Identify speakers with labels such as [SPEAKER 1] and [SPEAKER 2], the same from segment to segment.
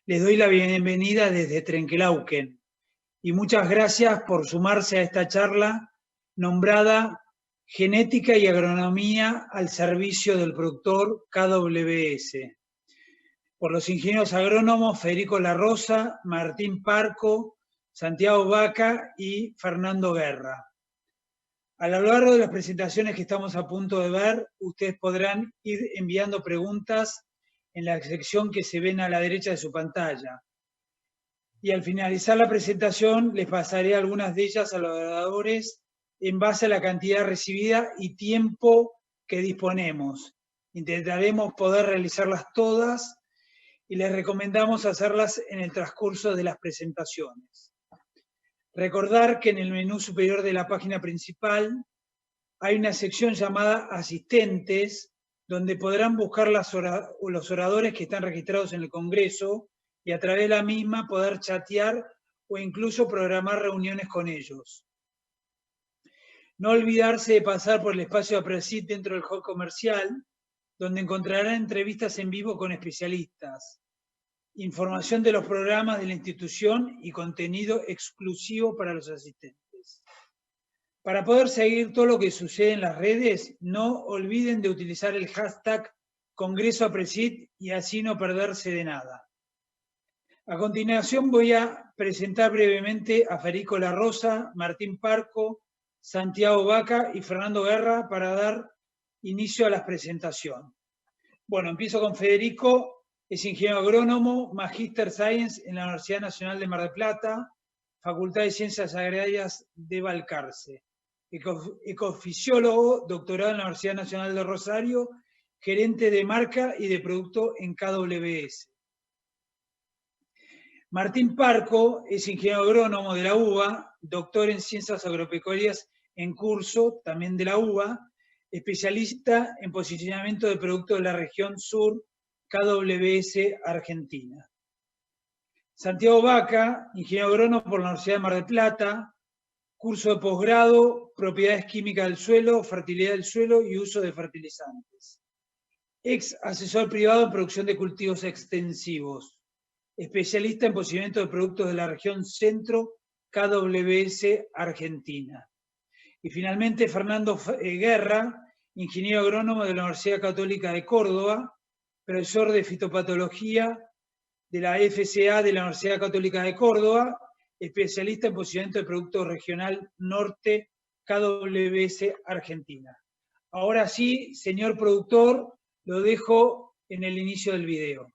[SPEAKER 1] Les doy la bienvenida desde Trenquelauquen y muchas gracias por sumarse a esta charla nombrada Genética y Agronomía al servicio del productor KWS, por los ingenieros agrónomos Federico Larrosa, Martín Parco, Santiago Vaca y Fernando Guerra. A lo largo de las presentaciones que estamos a punto de ver, ustedes podrán ir enviando preguntas en la sección que se ven a la derecha de su pantalla. Y al finalizar la presentación les pasaré algunas de ellas a los oradores en base a la cantidad recibida y tiempo que disponemos. Intentaremos poder realizarlas todas y les recomendamos hacerlas en el transcurso de las presentaciones. Recordar que en el menú superior de la página principal hay una sección llamada Asistentes, donde podrán buscar los oradores que están registrados en el Congreso y a través de la misma poder chatear o incluso programar reuniones con ellos. No olvidarse de pasar por el espacio de Apresit dentro del hall comercial, donde encontrarán entrevistas en vivo con especialistas, información de los programas de la institución y contenido exclusivo para los asistentes. Para poder seguir todo lo que sucede en las redes, no olviden de utilizar el hashtag Congreso Apresit y así no perderse de nada. A continuación voy a presentar brevemente a Federico Larrosa, Martín Parco, Santiago Vaca y Fernando Guerra para dar inicio a la presentación. Bueno, empiezo con Federico. Es ingeniero agrónomo, Magister Science en la Universidad Nacional de Mar del Plata, Facultad de Ciencias Agrarias de Balcarce. Ecofisiólogo, doctorado en la Universidad Nacional de Rosario, gerente de marca y de producto en KWS. Martín Parco es ingeniero agrónomo de la UBA, doctor en Ciencias Agropecuarias en curso, también de la UBA, especialista en posicionamiento de productos de la región sur, KWS Argentina. Santiago Vaca, ingeniero agrónomo por la Universidad de Mar del Plata, curso de posgrado, propiedades químicas del suelo, fertilidad del suelo y uso de fertilizantes. Ex asesor privado en producción de cultivos extensivos. Especialista en posicionamiento de productos de la región centro, KWS Argentina. Y finalmente Fernando Guerra, ingeniero agrónomo de la Universidad Católica de Córdoba, profesor de fitopatología de la FCA de la Universidad Católica de Córdoba, especialista en posicionamiento de productos regional norte, KWS Argentina. Ahora sí, señor productor, lo dejo en el inicio del video.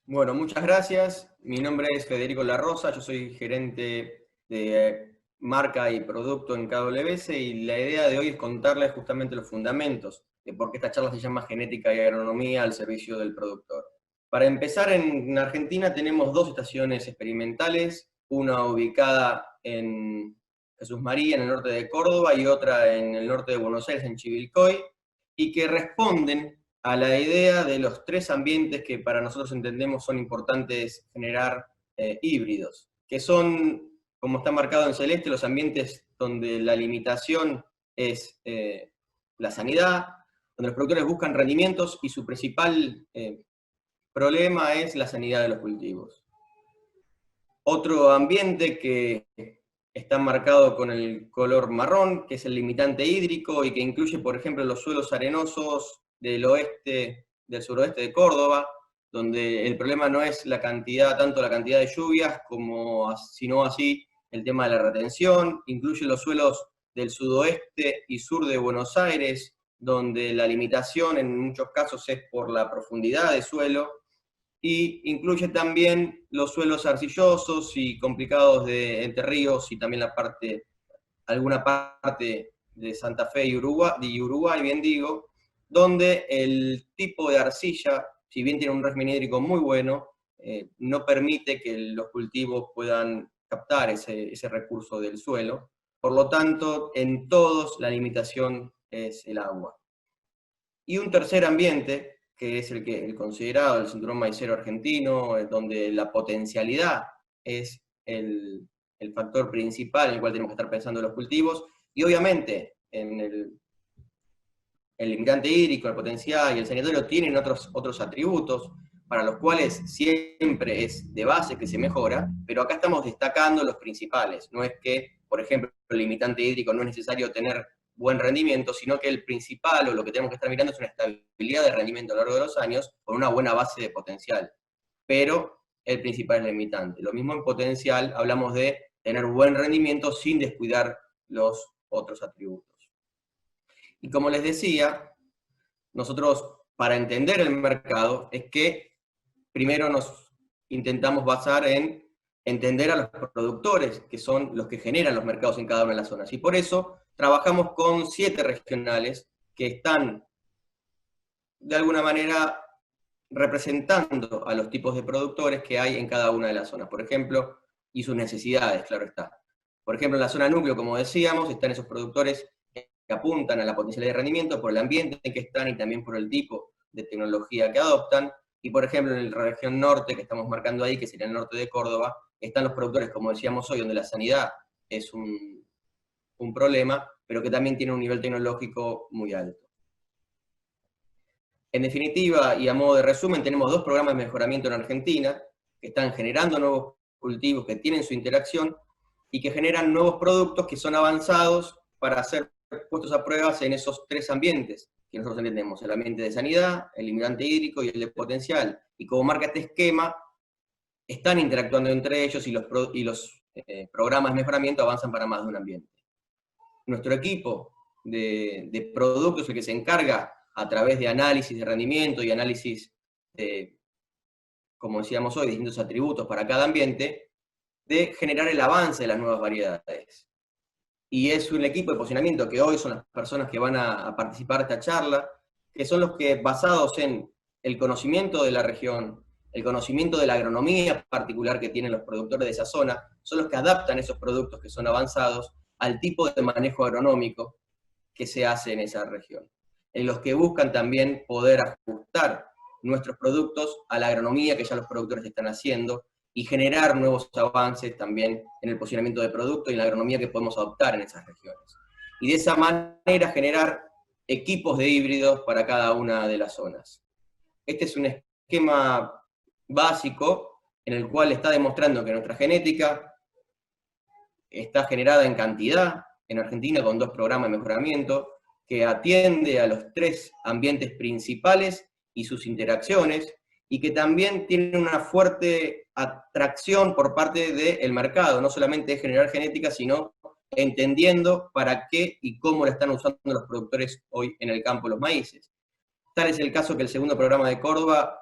[SPEAKER 2] Bueno, muchas gracias. Mi nombre es Federico Larrosa, yo soy gerente de marca y producto en KWS y la idea de hoy es contarles justamente los fundamentos de por qué esta charla se llama Genética y Agronomía al servicio del productor. Para empezar, en Argentina tenemos dos estaciones experimentales, una ubicada en Jesús María, en el norte de Córdoba, y otra en el norte de Buenos Aires, en Chivilcoy, y que responden a la idea de los tres ambientes que para nosotros entendemos son importantes generar híbridos, que son, como está marcado en celeste, los ambientes donde la limitación es la sanidad, donde los productores buscan rendimientos y su principal problema es la sanidad de los cultivos. Otro ambiente que está marcado con el color marrón, que es el limitante hídrico y que incluye, por ejemplo, los suelos arenosos del oeste, del suroeste de Córdoba, donde el problema no es la cantidad, tanto la cantidad de lluvias, sino así el tema de la retención. Incluye los suelos del sudoeste y sur de Buenos Aires, donde la limitación en muchos casos es por la profundidad de suelo, y incluye también los suelos arcillosos y complicados de Entre Ríos y también alguna parte de Santa Fe y Uruguay, bien digo, donde el tipo de arcilla, si bien tiene un régimen hídrico muy bueno, no permite que los cultivos puedan captar ese recurso del suelo. Por lo tanto, en todos la limitación es el agua. Y un tercer ambiente, que es el considerado el cinturón maicero argentino, donde la potencialidad es el factor principal en el cual tenemos que estar pensando en los cultivos, y obviamente en el el limitante hídrico, el potencial y el sanitario tienen otros atributos, para los cuales siempre es de base que se mejora, pero acá estamos destacando los principales. No es que, por ejemplo, el limitante hídrico no es necesario tener buen rendimiento, sino que el principal, o lo que tenemos que estar mirando, es una estabilidad de rendimiento a lo largo de los años, con una buena base de potencial. Pero el principal es el limitante. Lo mismo en potencial, hablamos de tener buen rendimiento sin descuidar los otros atributos. Y como les decía, nosotros, para entender el mercado, es que primero nos intentamos basar en entender a los productores, que son los que generan los mercados en cada una de las zonas. Y por eso trabajamos con 7 regionales que están, de alguna manera, representando a los tipos de productores que hay en cada una de las zonas. Por ejemplo, y sus necesidades, claro está. Por ejemplo, en la zona núcleo, como decíamos, están esos productores que apuntan a la potencialidad de rendimiento por el ambiente en que están y también por el tipo de tecnología que adoptan. Y por ejemplo, en la región norte, que estamos marcando ahí, que sería el norte de Córdoba, están los productores, como decíamos hoy, donde la sanidad es un problema, pero que también tiene un nivel tecnológico muy alto. En definitiva, y a modo de resumen, tenemos 2 programas de mejoramiento en Argentina, que están generando nuevos cultivos, que tienen su interacción, y que generan nuevos productos que son avanzados para ser puestos a pruebas en esos 3 ambientes que nosotros entendemos: el ambiente de sanidad, el limitante hídrico y el de potencial. Y como marca este esquema, están interactuando entre ellos y los programas de mejoramiento avanzan para más de un ambiente. Nuestro equipo de productos es el que se encarga, a través de análisis de rendimiento y análisis de, como decíamos hoy, distintos atributos para cada ambiente, de generar el avance de las nuevas variedades. Y es un equipo de posicionamiento que hoy son las personas que van a participar de esta charla, que son los que, basados en el conocimiento de la región, el conocimiento de la agronomía particular que tienen los productores de esa zona, son los que adaptan esos productos que son avanzados al tipo de manejo agronómico que se hace en esa región. En los que buscan también poder ajustar nuestros productos a la agronomía que ya los productores están haciendo, y generar nuevos avances también en el posicionamiento de producto y en la agronomía que podemos adoptar en esas regiones. Y de esa manera generar equipos de híbridos para cada una de las zonas. Este es un esquema básico en el cual está demostrando que nuestra genética está generada en cantidad en Argentina con 2 programas de mejoramiento, que atiende a los 3 ambientes principales y sus interacciones, y que también tiene una fuerte atracción por parte del mercado, no solamente de generar genética, sino entendiendo para qué y cómo la están usando los productores hoy en el campo los maíces. Tal es el caso que el segundo programa de Córdoba,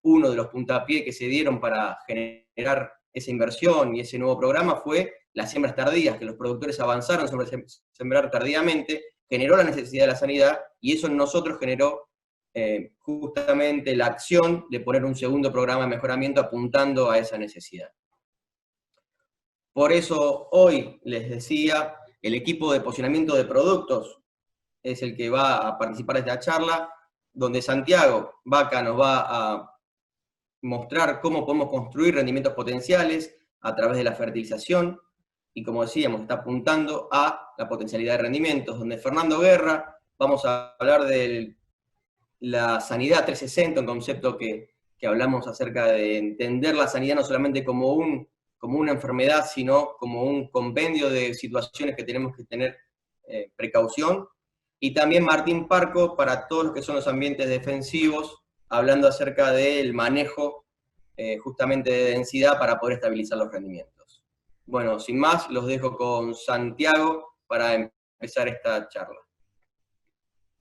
[SPEAKER 2] uno de los puntapiés que se dieron para generar esa inversión y ese nuevo programa fue las siembras tardías, que los productores avanzaron sobre sembrar tardíamente, generó la necesidad de la sanidad, y eso en nosotros generó justamente la acción de poner un segundo programa de mejoramiento apuntando a esa necesidad. Por eso hoy, les decía, el equipo de posicionamiento de productos es el que va a participar de esta charla, donde Santiago Vaca nos va a mostrar cómo podemos construir rendimientos potenciales a través de la fertilización, y como decíamos, está apuntando a la potencialidad de rendimientos, donde Fernando Guerra vamos a hablar de la sanidad 360, un concepto que hablamos acerca de entender la sanidad no solamente como una enfermedad, sino como un compendio de situaciones que tenemos que tener precaución. Y también Martín Parco, para todos los que son los ambientes defensivos, hablando acerca del manejo justamente de densidad para poder estabilizar los rendimientos. Bueno, sin más, los dejo con Santiago para empezar esta charla.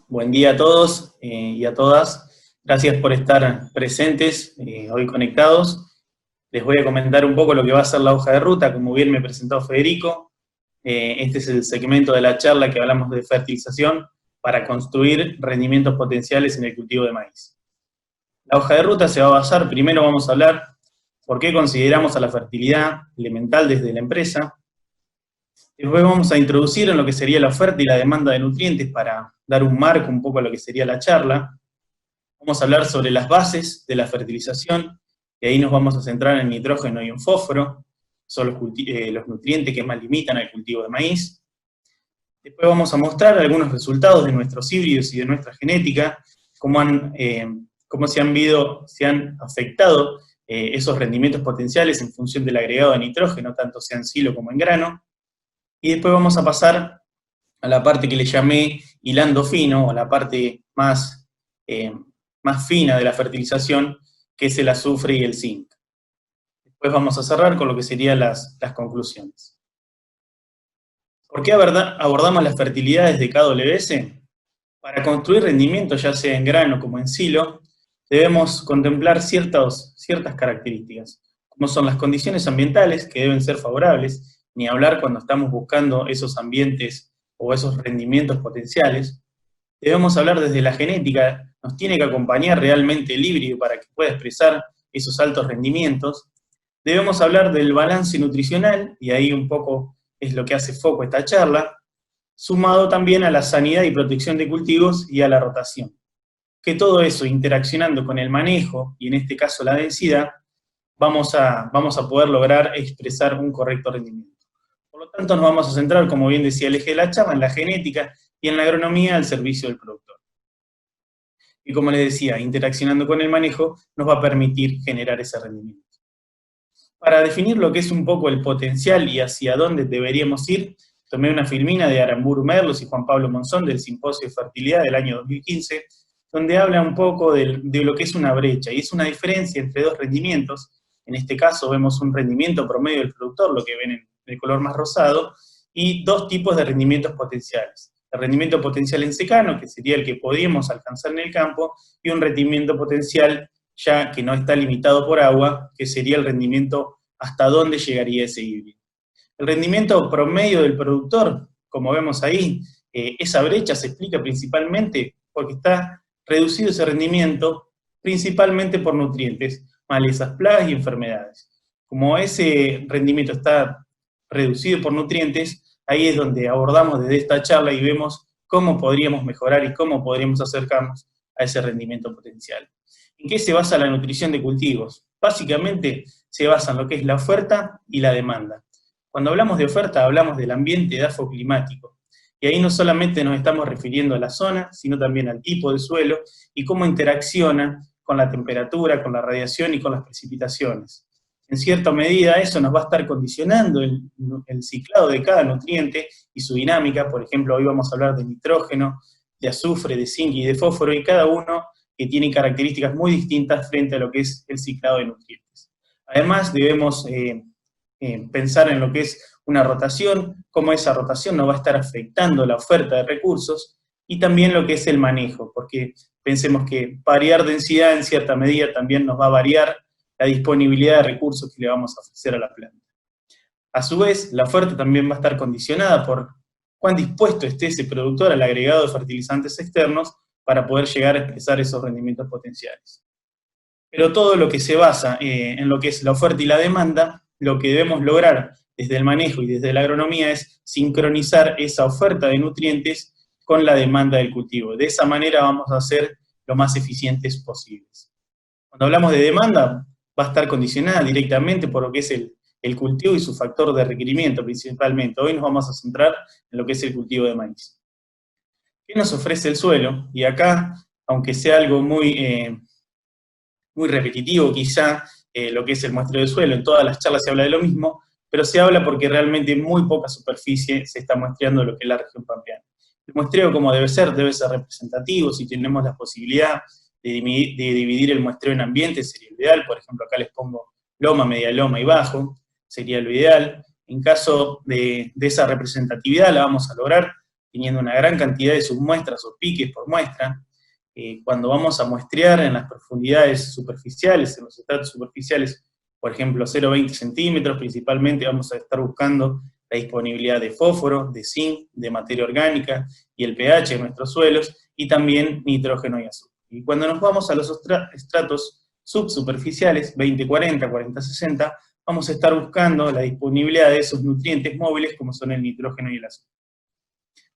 [SPEAKER 3] Buen día a todos y a todas. Gracias por estar presentes hoy conectados. Les voy a comentar un poco lo que va a ser la hoja de ruta, como bien me presentó Federico. Este es el segmento de la charla que hablamos de fertilización para construir rendimientos potenciales en el cultivo de maíz. La hoja de ruta se va a basar, primero vamos a hablar por qué consideramos a la fertilidad elemental desde la empresa. Después vamos a introducir en lo que sería la oferta y la demanda de nutrientes para dar un marco un poco a lo que sería la charla. Vamos a hablar sobre las bases de la fertilización, y ahí nos vamos a centrar en nitrógeno y en fósforo, son los nutrientes que más limitan al cultivo de maíz. Después vamos a mostrar algunos resultados de nuestros híbridos y de nuestra genética, cómo se han afectado esos rendimientos potenciales en función del agregado de nitrógeno, tanto sea en silo como en grano. Y después vamos a pasar a la parte que le llamé hilando fino, o la parte más fina de la fertilización, que es el azufre y el zinc. Después vamos a cerrar con lo que serían las conclusiones. ¿Por qué abordamos las fertilidades de KWS? Para construir rendimientos, ya sea en grano como en silo, debemos contemplar ciertas características, como son las condiciones ambientales, que deben ser favorables, ni hablar cuando estamos buscando esos ambientes o esos rendimientos potenciales. Debemos hablar desde la genética, nos tiene que acompañar realmente el híbrido para que pueda expresar esos altos rendimientos. Debemos hablar del balance nutricional, y ahí un poco es lo que hace foco esta charla, sumado también a la sanidad y protección de cultivos y a la rotación. Que todo eso, interaccionando con el manejo, y en este caso la densidad, vamos a poder lograr expresar un correcto rendimiento. Por lo tanto, nos vamos a centrar, como bien decía el eje de la charla, en la genética y en la agronomía al servicio del productor. Y como les decía, interaccionando con el manejo, nos va a permitir generar ese rendimiento. Para definir lo que es un poco el potencial y hacia dónde deberíamos ir, tomé una filmina de Aramburu Merlos y Juan Pablo Monzón del Simposio de Fertilidad del año 2015, donde habla un poco de lo que es una brecha, y es una diferencia entre dos rendimientos. En este caso vemos un rendimiento promedio del productor, lo que ven en el color más rosado, y dos tipos de rendimientos potenciales. El rendimiento potencial en secano, que sería el que podríamos alcanzar en el campo, y un rendimiento potencial ya que no está limitado por agua, que sería el rendimiento hasta dónde llegaría ese híbrido. El rendimiento promedio del productor, como vemos ahí, esa brecha se explica principalmente porque está reducido ese rendimiento principalmente por nutrientes, malezas, plagas y enfermedades. Como ese rendimiento está reducido por nutrientes, ahí es donde abordamos desde esta charla y vemos cómo podríamos mejorar y cómo podríamos acercarnos a ese rendimiento potencial. ¿En qué se basa la nutrición de cultivos? Básicamente se basa en lo que es la oferta y la demanda. Cuando hablamos de oferta, hablamos del ambiente edafoclimático. Y ahí no solamente nos estamos refiriendo a la zona, sino también al tipo de suelo y cómo interacciona con la temperatura, con la radiación y con las precipitaciones. En cierta medida eso nos va a estar condicionando el ciclado de cada nutriente y su dinámica. Por ejemplo, hoy vamos a hablar de nitrógeno, de azufre, de zinc y de fósforo, y cada uno que tiene características muy distintas frente a lo que es el ciclado de nutrientes. Además, debemos pensar en lo que es una rotación, cómo esa rotación nos va a estar afectando la oferta de recursos, y también lo que es el manejo, porque pensemos que variar densidad en cierta medida también nos va a variar la disponibilidad de recursos que le vamos a ofrecer a la planta. A su vez, la oferta también va a estar condicionada por cuán dispuesto esté ese productor al agregado de fertilizantes externos para poder llegar a expresar esos rendimientos potenciales. Pero todo lo que se basa en lo que es la oferta y la demanda, lo que debemos lograr desde el manejo y desde la agronomía es sincronizar esa oferta de nutrientes con la demanda del cultivo. De esa manera vamos a ser lo más eficientes posibles. Cuando hablamos de demanda, va a estar condicionada directamente por lo que es el cultivo y su factor de requerimiento principalmente. Hoy nos vamos a centrar en lo que es el cultivo de maíz. ¿Qué nos ofrece el suelo? Y acá, aunque sea algo muy repetitivo quizá, lo que es el muestreo de suelo, en todas las charlas se habla de lo mismo, pero se habla porque realmente en muy poca superficie se está muestreando lo que es la región pampeana. El muestreo, como debe ser representativo. Si tenemos la posibilidad de dividir el muestreo en ambientes, sería lo ideal. Por ejemplo, acá les pongo loma, media loma y bajo, sería lo ideal. En caso de esa representatividad la vamos a lograr teniendo una gran cantidad de submuestras o piques por muestra. Cuando vamos a muestrear en las profundidades superficiales, en los estratos superficiales, por ejemplo 0,20 centímetros, principalmente vamos a estar buscando la disponibilidad de fósforo, de zinc, de materia orgánica y el pH de nuestros suelos, y también nitrógeno y azufre. Y cuando nos vamos a los estratos subsuperficiales, 20-40, 40-60, vamos a estar buscando la disponibilidad de esos nutrientes móviles como son el nitrógeno y el azufre.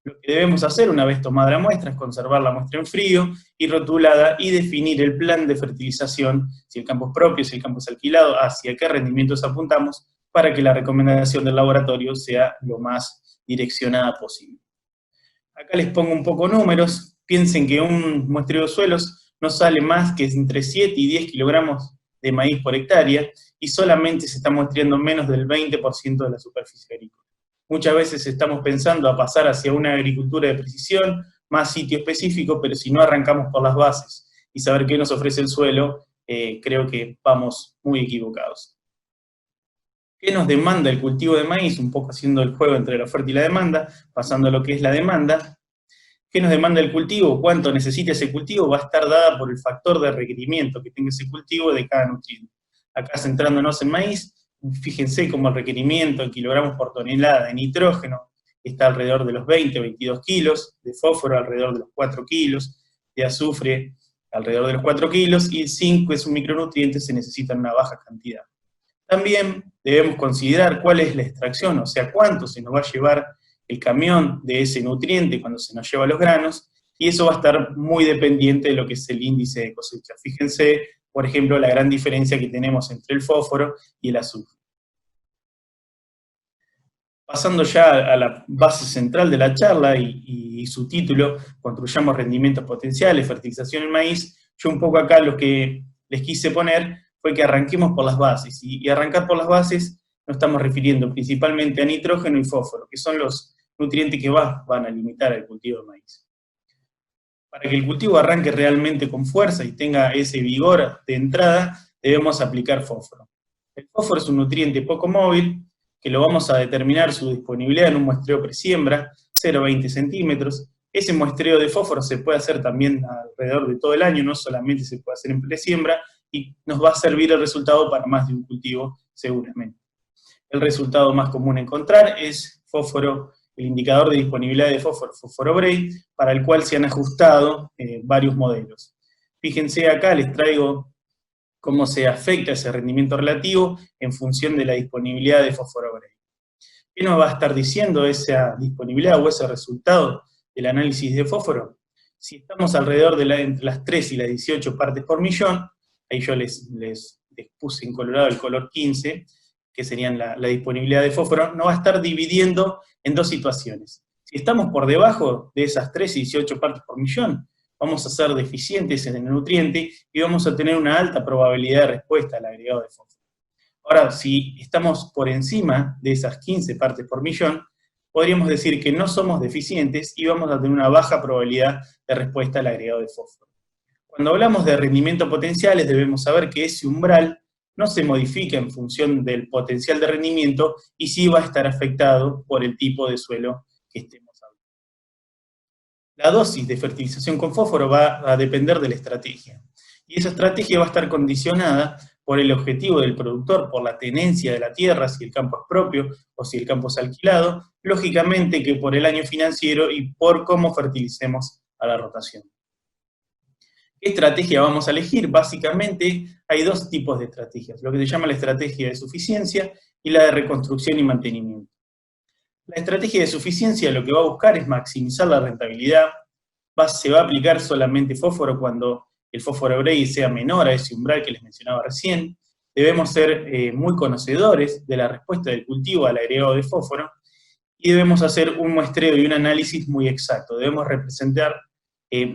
[SPEAKER 3] Lo que debemos hacer una vez tomada la muestra es conservar la muestra en frío y rotulada y definir el plan de fertilización, si el campo es propio, si el campo es alquilado, hacia qué rendimientos apuntamos, para que la recomendación del laboratorio sea lo más direccionada posible. Acá les pongo un poco números. Piensen que un muestreo de suelos no sale más que entre 7 y 10 kilogramos de maíz por hectárea, y solamente se está muestreando menos del 20% de la superficie agrícola. Muchas veces estamos pensando a pasar hacia una agricultura de precisión, más sitio específico, pero si no arrancamos por las bases y saber qué nos ofrece el suelo, creo que vamos muy equivocados. ¿Qué nos demanda el cultivo de maíz? Un poco haciendo el juego entre la oferta y la demanda, pasando a lo que es la demanda. ¿Qué nos demanda el cultivo? ¿Cuánto necesita ese cultivo? Va a estar dada por el factor de requerimiento que tenga ese cultivo de cada nutriente. Acá centrándonos en maíz, fíjense cómo el requerimiento en kilogramos por tonelada de nitrógeno está alrededor de los 20-22 kilos, de fósforo alrededor de los 4 kilos, de azufre alrededor de los 4 kilos, y el zinc, que es un micronutriente, se necesita en una baja cantidad. También debemos considerar cuál es la extracción, o sea, cuánto se nos va a llevar el camión de ese nutriente cuando se nos lleva los granos, y eso va a estar muy dependiente de lo que es el índice de cosecha. Fíjense, por ejemplo, la gran diferencia que tenemos entre el fósforo y el azufre. Pasando ya a la base central de la charla y su título, Construyamos rendimientos potenciales, fertilización en maíz, yo un poco acá lo que les quise poner fue que arranquemos por las bases, y arrancar por las bases nos estamos refiriendo principalmente a nitrógeno y fósforo, que son los nutrientes que van a limitar el cultivo de maíz. Para que el cultivo arranque realmente con fuerza y tenga ese vigor de entrada, debemos aplicar fósforo. El fósforo es un nutriente poco móvil, que lo vamos a determinar su disponibilidad en un muestreo presiembra, 0,20 centímetros. Ese muestreo de fósforo se puede hacer también alrededor de todo el año, no solamente se puede hacer en presiembra, y nos va a servir el resultado para más de un cultivo seguramente. El resultado más común a encontrar es fósforo, el indicador de disponibilidad de fósforo, fósforo Bray, para el cual se han ajustado varios modelos. Fíjense acá, les traigo cómo se afecta ese rendimiento relativo en función de la disponibilidad de fósforo Bray. ¿Qué nos va a estar diciendo esa disponibilidad o ese resultado del análisis de fósforo? Si estamos alrededor de entre las 3 y las 18 partes por millón, ahí yo les puse en colorado el color 15, que serían la disponibilidad de fósforo, nos va a estar dividiendo en dos situaciones. Si estamos por debajo de esas 3 y 18 partes por millón, vamos a ser deficientes en el nutriente y vamos a tener una alta probabilidad de respuesta al agregado de fósforo. Ahora, si estamos por encima de esas 15 partes por millón, podríamos decir que no somos deficientes y vamos a tener una baja probabilidad de respuesta al agregado de fósforo. Cuando hablamos de rendimientos potenciales, debemos saber que ese umbral no se modifica en función del potencial de rendimiento y sí va a estar afectado por el tipo de suelo que estemos hablando. La dosis de fertilización con fósforo va a depender de la estrategia, y esa estrategia va a estar condicionada por el objetivo del productor, por la tenencia de la tierra, si el campo es propio o si el campo es alquilado, lógicamente que por el año financiero y por cómo fertilicemos a la rotación. ¿Qué estrategia vamos a elegir? Básicamente hay dos tipos de estrategias, lo que se llama la estrategia de suficiencia y la de reconstrucción y mantenimiento. La estrategia de suficiencia lo que va a buscar es maximizar la rentabilidad, se va a aplicar solamente fósforo cuando el fósforo Bray sea menor a ese umbral que les mencionaba recién. Debemos ser muy conocedores de la respuesta del cultivo al agregado de fósforo, y debemos hacer un muestreo y un análisis muy exacto. Debemos representar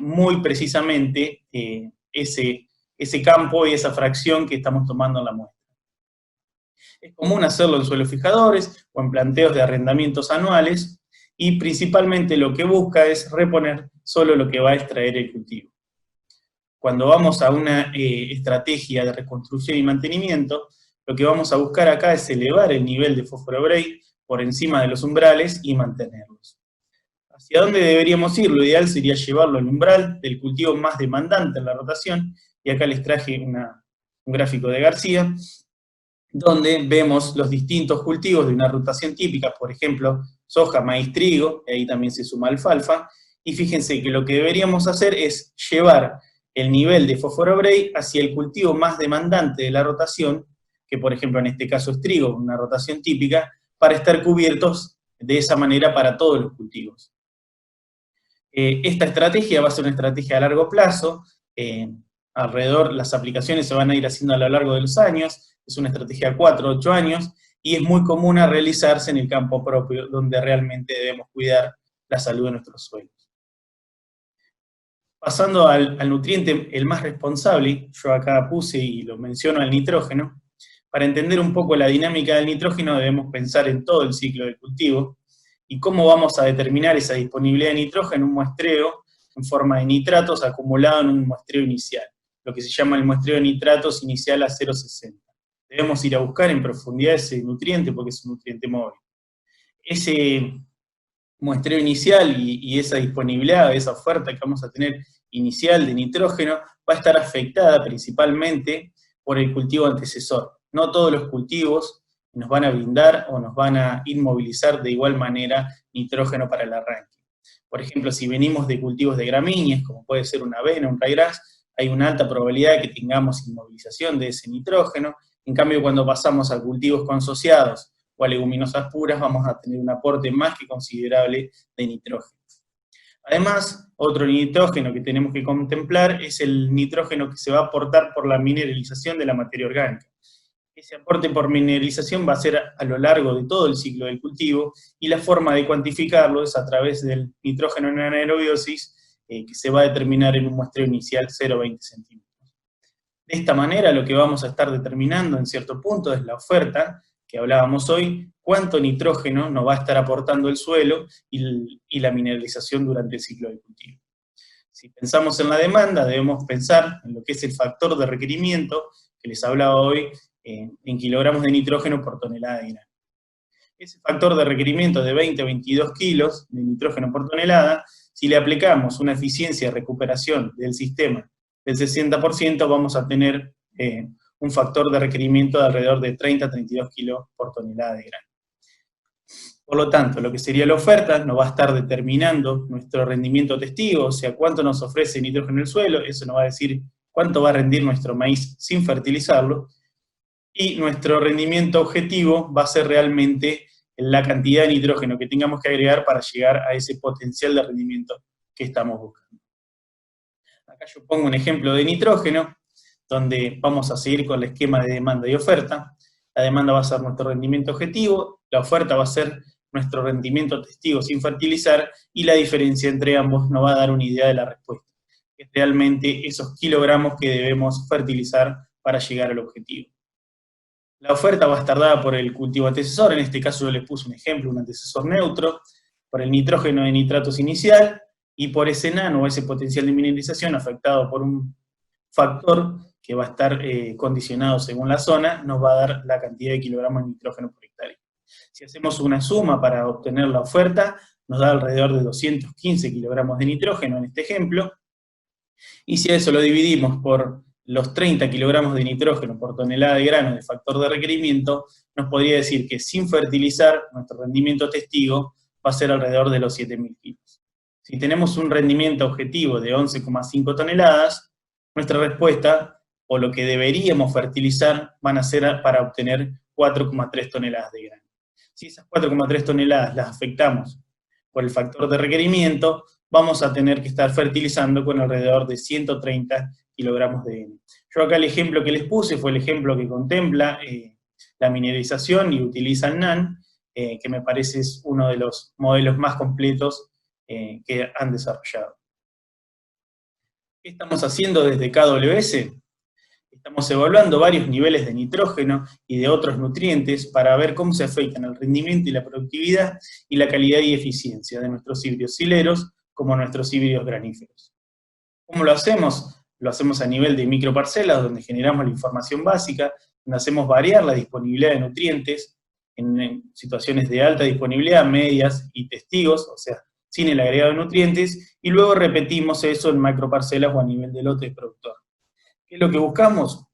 [SPEAKER 3] muy precisamente ese campo y esa fracción que estamos tomando en la muestra. Es común hacerlo en suelos fijadores o en planteos de arrendamientos anuales, y principalmente lo que busca es reponer solo lo que va a extraer el cultivo. Cuando vamos a una estrategia de reconstrucción y mantenimiento, lo que vamos a buscar acá es elevar el nivel de fósforo Bray por encima de los umbrales y mantenerlos. ¿Hacia dónde deberíamos ir? Lo ideal sería llevarlo al umbral del cultivo más demandante en la rotación, y acá les traje un gráfico de García, donde vemos los distintos cultivos de una rotación típica, por ejemplo, soja, maíz, trigo, y ahí también se suma alfalfa, y fíjense que lo que deberíamos hacer es llevar el nivel de fósforo Bray hacia el cultivo más demandante de la rotación, que por ejemplo en este caso es trigo, una rotación típica, para estar cubiertos de esa manera para todos los cultivos. Esta estrategia va a ser una estrategia a largo plazo, las aplicaciones se van a ir haciendo a lo largo de los años, es una estrategia a 4 o 8 años, y es muy común a realizarse en el campo propio, donde realmente debemos cuidar la salud de nuestros suelos. Pasando al nutriente el más responsable, yo acá puse y lo menciono al nitrógeno. Para entender un poco la dinámica del nitrógeno debemos pensar en todo el ciclo del cultivo y cómo vamos a determinar esa disponibilidad de nitrógeno en un muestreo en forma de nitratos acumulado en un muestreo inicial, lo que se llama el muestreo de nitratos inicial a 0,60. Debemos ir a buscar en profundidad ese nutriente porque es un nutriente móvil. Ese muestreo inicial y esa disponibilidad, esa oferta que vamos a tener inicial de nitrógeno, va a estar afectada principalmente por el cultivo antecesor. No todos los cultivos nos van a brindar o nos van a inmovilizar de igual manera nitrógeno para el arranque. Por ejemplo, si venimos de cultivos de gramíneas, como puede ser una avena, un ryegrass, hay una alta probabilidad de que tengamos inmovilización de ese nitrógeno. En cambio, cuando pasamos a cultivos consociados o a leguminosas puras, vamos a tener un aporte más que considerable de nitrógeno. Además, otro nitrógeno que tenemos que contemplar es el nitrógeno que se va a aportar por la mineralización de la materia orgánica. Ese aporte por mineralización va a ser a lo largo de todo el ciclo del cultivo, y la forma de cuantificarlo es a través del nitrógeno en anaerobiosis, que se va a determinar en un muestreo inicial 0,20 centímetros. De esta manera, lo que vamos a estar determinando en cierto punto es la oferta, que hablábamos hoy, cuánto nitrógeno nos va a estar aportando el suelo y la mineralización durante el ciclo del cultivo. Si pensamos en la demanda, debemos pensar en lo que es el factor de requerimiento, que les hablaba hoy, en kilogramos de nitrógeno por tonelada de grano. Ese factor de requerimiento de 20 a 22 kilos de nitrógeno por tonelada, si le aplicamos una eficiencia de recuperación del sistema del 60%, vamos a tener un factor de requerimiento de alrededor de 30 a 32 kilos por tonelada de grano. Por lo tanto, lo que sería la oferta nos va a estar determinando nuestro rendimiento testigo, o sea, cuánto nos ofrece nitrógeno en el suelo, eso nos va a decir cuánto va a rendir nuestro maíz sin fertilizarlo, y nuestro rendimiento objetivo va a ser realmente la cantidad de nitrógeno que tengamos que agregar para llegar a ese potencial de rendimiento que estamos buscando. Acá yo pongo un ejemplo de nitrógeno, donde vamos a seguir con el esquema de demanda y oferta. La demanda va a ser nuestro rendimiento objetivo, la oferta va a ser nuestro rendimiento testigo sin fertilizar, y la diferencia entre ambos nos va a dar una idea de la respuesta, que es realmente esos kilogramos que debemos fertilizar para llegar al objetivo. La oferta va a estar dada por el cultivo antecesor, en este caso yo les puse un ejemplo, un antecesor neutro, por el nitrógeno de nitratos inicial, y por ese nano o ese potencial de mineralización afectado por un factor que va a estar condicionado según la zona, nos va a dar la cantidad de kilogramos de nitrógeno por hectárea. Si hacemos una suma para obtener la oferta, nos da alrededor de 215 kilogramos de nitrógeno en este ejemplo, y si a eso lo dividimos por los 30 kilogramos de nitrógeno por tonelada de grano de factor de requerimiento, nos podría decir que sin fertilizar, nuestro rendimiento testigo va a ser alrededor de los 7.000 kilos. Si tenemos un rendimiento objetivo de 11,5 toneladas, nuestra respuesta, o lo que deberíamos fertilizar, van a ser para obtener 4,3 toneladas de grano. Si esas 4,3 toneladas las afectamos por el factor de requerimiento, vamos a tener que estar fertilizando con alrededor de 130 kilogramos de N. Yo acá el ejemplo que les puse fue el ejemplo que contempla la mineralización y utiliza el NAN, que me parece es uno de los modelos más completos que han desarrollado. ¿Qué estamos haciendo desde KWS? Estamos evaluando varios niveles de nitrógeno y de otros nutrientes para ver cómo se afectan el rendimiento y la productividad y la calidad y eficiencia de nuestros híbridos sileros como nuestros híbridos graníferos. ¿Cómo lo hacemos? Lo hacemos a nivel de microparcelas, donde generamos la información básica, donde hacemos variar la disponibilidad de nutrientes en situaciones de alta disponibilidad, medias y testigos, o sea, sin el agregado de nutrientes, y luego repetimos eso en macroparcelas o a nivel de lote de productor. ¿Qué es lo que buscamos?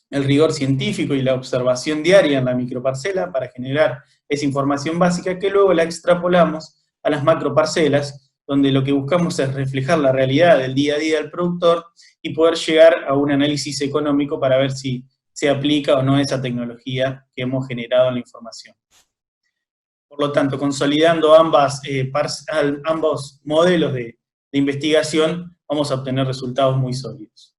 [SPEAKER 3] El rigor científico y la observación diaria en la microparcela para generar esa información básica que luego la extrapolamos a las macroparcelas, donde lo que buscamos es reflejar la realidad del día a día del productor y poder llegar a un análisis económico para ver si se aplica o no esa tecnología que hemos generado en la información. Por lo tanto, consolidando ambos modelos de investigación, vamos a obtener resultados muy sólidos.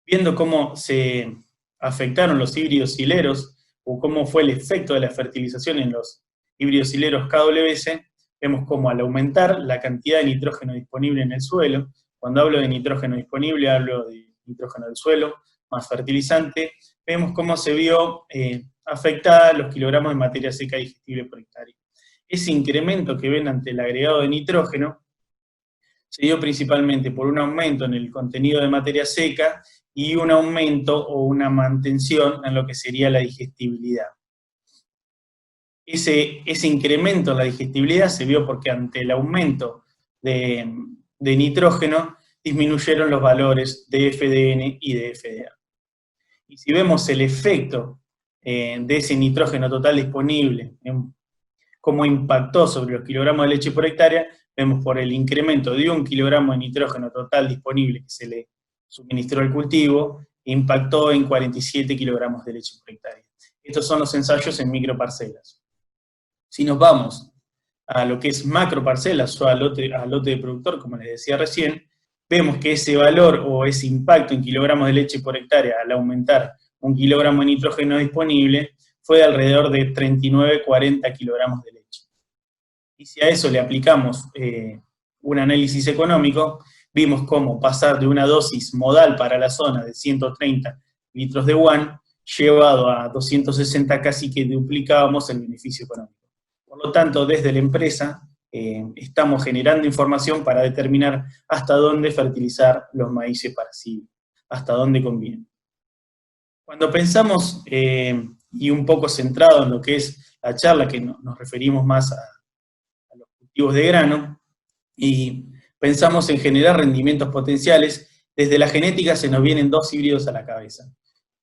[SPEAKER 3] Viendo cómo se afectaron los híbridos sileros, o cómo fue el efecto de la fertilización en los híbridos sileros KWS, vemos cómo al aumentar la cantidad de nitrógeno disponible en el suelo, cuando hablo de nitrógeno disponible, hablo de nitrógeno del suelo, más fertilizante, vemos cómo se vio afectada los kilogramos de materia seca digestible por hectárea. Ese incremento que ven ante el agregado de nitrógeno se dio principalmente por un aumento en el contenido de materia seca y un aumento o una mantención en lo que sería la digestibilidad. Ese incremento en la digestibilidad se vio porque ante el aumento de nitrógeno disminuyeron los valores de FDN y de FDA. Y si vemos el efecto de ese nitrógeno total disponible, cómo impactó sobre los kilogramos de leche por hectárea, vemos por el incremento de 1 kilogramo de nitrógeno total disponible que se le suministró al cultivo, impactó en 47 kilogramos de leche por hectárea. Estos son los ensayos en microparcelas. Si nos vamos a lo que es macroparcelas o a lote de productor, como les decía recién, vemos que ese valor o ese impacto en kilogramos de leche por hectárea al aumentar 1 kilogramo de nitrógeno disponible fue de alrededor de 39-40 kilogramos de leche. Y si a eso le aplicamos un análisis económico, vimos cómo pasar de una dosis modal para la zona de 130 litros de WAN, llevado a 260, casi que duplicábamos el beneficio económico. Por lo tanto, desde la empresa estamos generando información para determinar hasta dónde fertilizar los maíces para sí, hasta dónde conviene. Cuando pensamos, y un poco centrado en lo que es la charla, que nos referimos más a los cultivos de grano, y pensamos en generar rendimientos potenciales, desde la genética se nos vienen dos híbridos a la cabeza.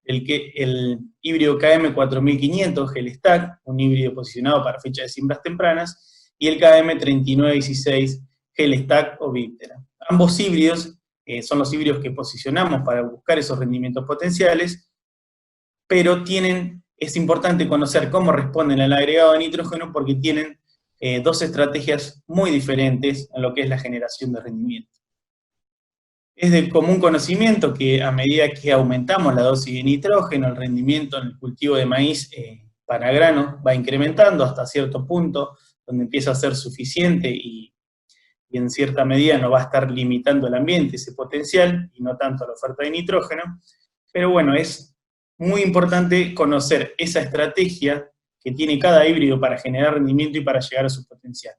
[SPEAKER 3] El híbrido KM4500 Gelstack, un híbrido posicionado para fecha de siembras tempranas, y el KM3916 Gelstack o Viptera. Ambos híbridos son los híbridos que posicionamos para buscar esos rendimientos potenciales, pero es importante conocer cómo responden al agregado de nitrógeno porque tienen dos estrategias muy diferentes en lo que es la generación de rendimiento. Es de común conocimiento que a medida que aumentamos la dosis de nitrógeno, el rendimiento en el cultivo de maíz para grano va incrementando hasta cierto punto, donde empieza a ser suficiente y en cierta medida no va a estar limitando el ambiente, ese potencial, y no tanto la oferta de nitrógeno. Pero bueno, es muy importante conocer esa estrategia que tiene cada híbrido para generar rendimiento y para llegar a su potencial.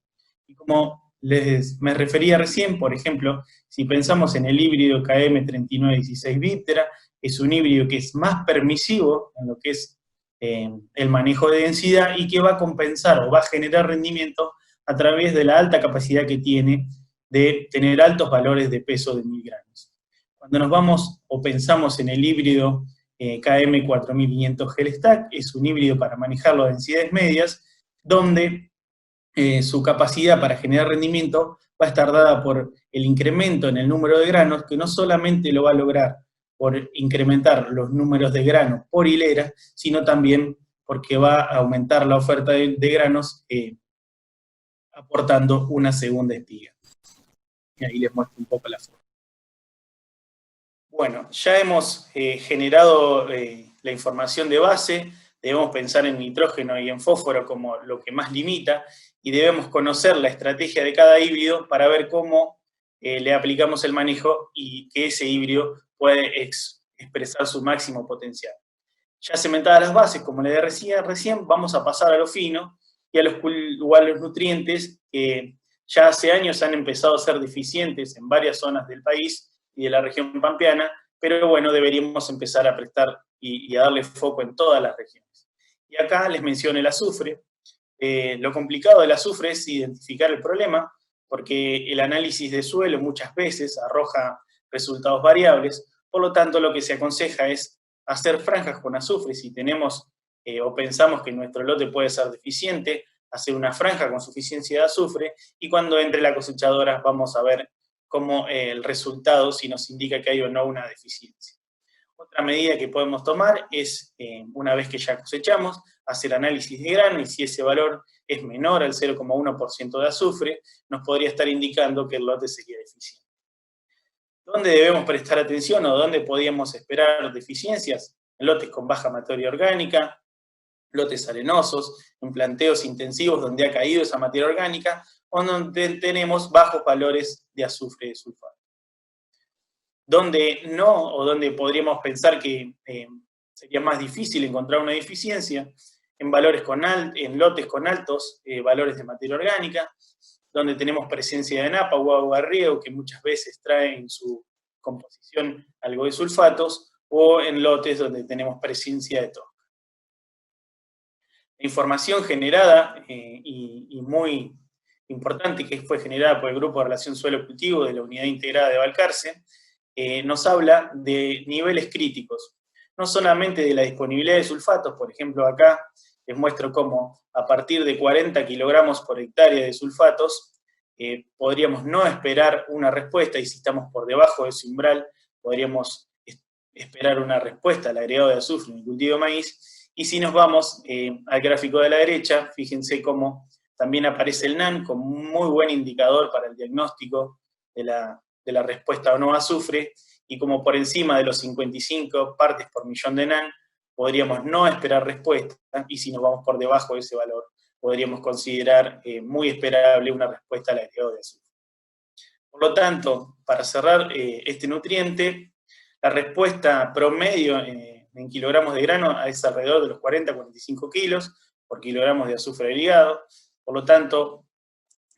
[SPEAKER 3] Y como me refería recién, por ejemplo, si pensamos en el híbrido KM3916 Viptera, es un híbrido que es más permisivo en lo que es el manejo de densidad y que va a compensar o va a generar rendimiento a través de la alta capacidad que tiene de tener altos valores de peso de 1000 gramos. Cuando nos vamos o pensamos en el híbrido KM4500 Gelstack, es un híbrido para manejar las densidades medias, donde su capacidad para generar rendimiento va a estar dada por el incremento en el número de granos, que no solamente lo va a lograr por incrementar los números de granos por hilera, sino también porque va a aumentar la oferta de granos aportando una segunda espiga. Y ahí les muestro un poco la forma. Bueno, ya hemos generado la información de base, debemos pensar en nitrógeno y en fósforo como lo que más limita, y debemos conocer la estrategia de cada híbrido para ver cómo le aplicamos el manejo y que ese híbrido puede expresar su máximo potencial. Ya cementadas las bases, como les decía recién, vamos a pasar a lo fino y a los nutrientes que ya hace años han empezado a ser deficientes en varias zonas del país y de la región pampeana, pero bueno, deberíamos empezar a prestar y a darle foco en todas las regiones. Y acá les menciono el azufre. Lo complicado del azufre es identificar el problema, porque el análisis de suelo muchas veces arroja resultados variables, por lo tanto lo que se aconseja es hacer franjas con azufre. Si tenemos o pensamos que nuestro lote puede ser deficiente, hacer una franja con suficiencia de azufre, y cuando entre la cosechadora vamos a ver cómo el resultado, si nos indica que hay o no una deficiencia. Otra medida que podemos tomar es, una vez que ya cosechamos, hacer análisis de grano, y si ese valor es menor al 0,1% de azufre, nos podría estar indicando que el lote sería deficiente. ¿Dónde debemos prestar atención o dónde podríamos esperar deficiencias? En lotes con baja materia orgánica, lotes arenosos, en planteos intensivos donde ha caído esa materia orgánica, o donde tenemos bajos valores de azufre de sulfato. Donde no, o donde podríamos pensar que sería más difícil encontrar una deficiencia, en lotes con altos valores de materia orgánica, donde tenemos presencia de napa o agua de riego, que muchas veces trae en su composición algo de sulfatos, o en lotes donde tenemos presencia de tosca. La información generada, y muy importante, que fue generada por el Grupo de Relación Suelo-Cultivo de la Unidad Integrada de Balcarce, nos habla de niveles críticos, no solamente de la disponibilidad de sulfatos. Por ejemplo, acá les muestro cómo a partir de 40 kilogramos por hectárea de sulfatos, podríamos no esperar una respuesta, y si estamos por debajo de ese umbral, podríamos esperar una respuesta al agregado de azufre en el cultivo de maíz. Y si nos vamos al gráfico de la derecha, fíjense cómo también aparece el NAN como un muy buen indicador para el diagnóstico de la respuesta o no a azufre, y como por encima de los 55 partes por millón de NAN, podríamos no esperar respuesta, y si nos vamos por debajo de ese valor, podríamos considerar muy esperable una respuesta al agregado de azufre. Por lo tanto, para cerrar este nutriente, la respuesta promedio en kilogramos de grano es alrededor de los 40-45 kilos por kilogramos de azufre agregado. Por lo tanto,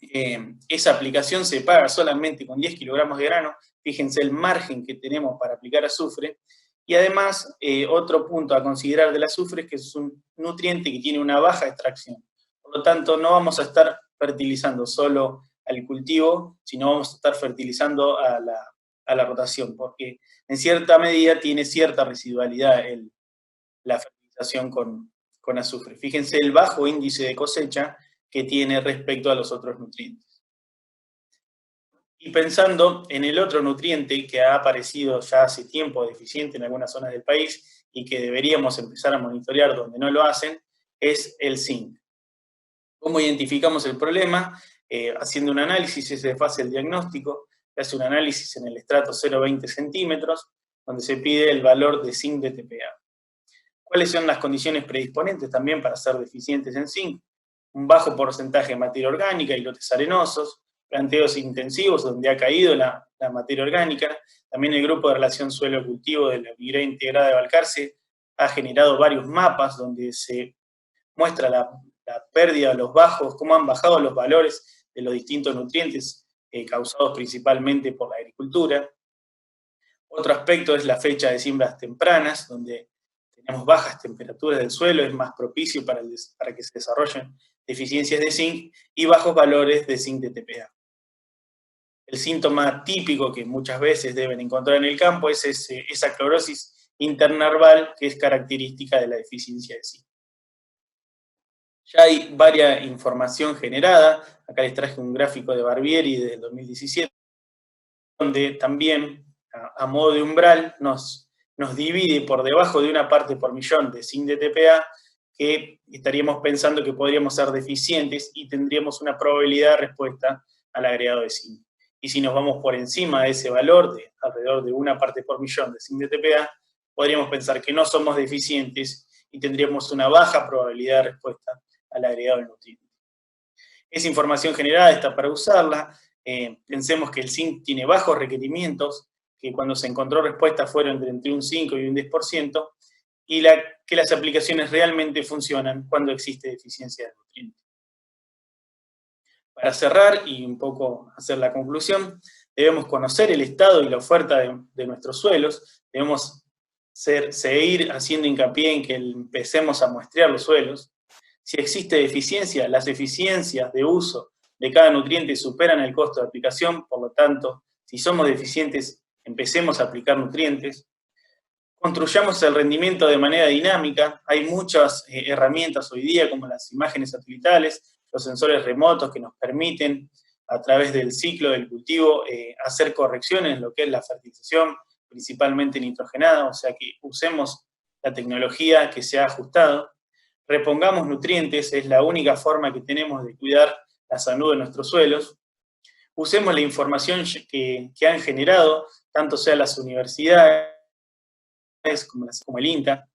[SPEAKER 3] esa aplicación se paga solamente con 10 kilogramos de grano. Fíjense el margen que tenemos para aplicar azufre. Y además, otro punto a considerar del azufre es que es un nutriente que tiene una baja extracción. Por lo tanto, no vamos a estar fertilizando solo al cultivo, sino vamos a estar fertilizando a la rotación, porque en cierta medida tiene cierta residualidad la fertilización con azufre. Fíjense el bajo índice de cosecha que tiene respecto a los otros nutrientes. Y pensando en el otro nutriente que ha aparecido ya hace tiempo deficiente en algunas zonas del país y que deberíamos empezar a monitorear donde no lo hacen, es el zinc. ¿Cómo identificamos el problema? Haciendo un análisis, se hace el diagnóstico, se hace un análisis en el estrato 0,20 centímetros, donde se pide el valor de zinc de TPA. ¿Cuáles son las condiciones predisponentes también para ser deficientes en zinc? Un bajo porcentaje de materia orgánica y lotes arenosos, planteos intensivos donde ha caído la materia orgánica. También el Grupo de Relación Suelo-Cultivo de la Unidad Integrada de Balcarce ha generado varios mapas donde se muestra la pérdida, los bajos, cómo han bajado los valores de los distintos nutrientes causados principalmente por la agricultura. Otro aspecto es la fecha de siembras tempranas, donde tenemos bajas temperaturas del suelo, es más propicio para que se desarrollen deficiencias de zinc, y bajos valores de zinc de TPA. El síntoma típico que muchas veces deben encontrar en el campo es esa clorosis internerval que es característica de la deficiencia de zinc. Ya hay varias información generada. Acá les traje un gráfico de Barbieri del 2017, donde también, a modo de umbral, nos divide por debajo de una parte por millón de zinc de TPA, que estaríamos pensando que podríamos ser deficientes y tendríamos una probabilidad de respuesta al agregado de zinc. Y si nos vamos por encima de ese valor, de alrededor de una parte por millón de zinc de TPA, podríamos pensar que no somos deficientes y tendríamos una baja probabilidad de respuesta al agregado del nutriente. Esa información generada está para usarla. Pensemos que el zinc tiene bajos requerimientos, que cuando se encontró respuesta fueron entre un 5 y un 10%, y que las aplicaciones realmente funcionan cuando existe deficiencia de nutriente. Para cerrar y un poco hacer la conclusión, debemos conocer el estado y la oferta de nuestros suelos, debemos seguir haciendo hincapié en que empecemos a muestrear los suelos. Si existe deficiencia, las eficiencias de uso de cada nutriente superan el costo de aplicación, por lo tanto, si somos deficientes, empecemos a aplicar nutrientes. Construyamos el rendimiento de manera dinámica. Hay muchas herramientas hoy día, como las imágenes satelitales, los sensores remotos que nos permiten, a través del ciclo del cultivo, hacer correcciones en lo que es la fertilización, principalmente nitrogenada, o sea que usemos la tecnología que se ha ajustado. Repongamos nutrientes, es la única forma que tenemos de cuidar la salud de nuestros suelos. Usemos la información que han generado, tanto sea las universidades como el INTA.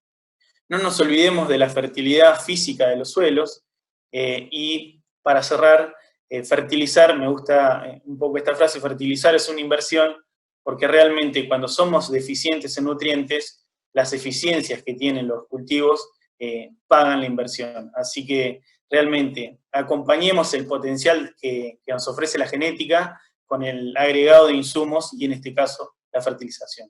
[SPEAKER 3] No nos olvidemos de la fertilidad física de los suelos. Y para cerrar, fertilizar, me gusta un poco esta frase, fertilizar es una inversión, porque realmente cuando somos deficientes en nutrientes, las eficiencias que tienen los cultivos pagan la inversión. Así que realmente acompañemos el potencial que nos ofrece la genética con el agregado de insumos y en este caso la fertilización.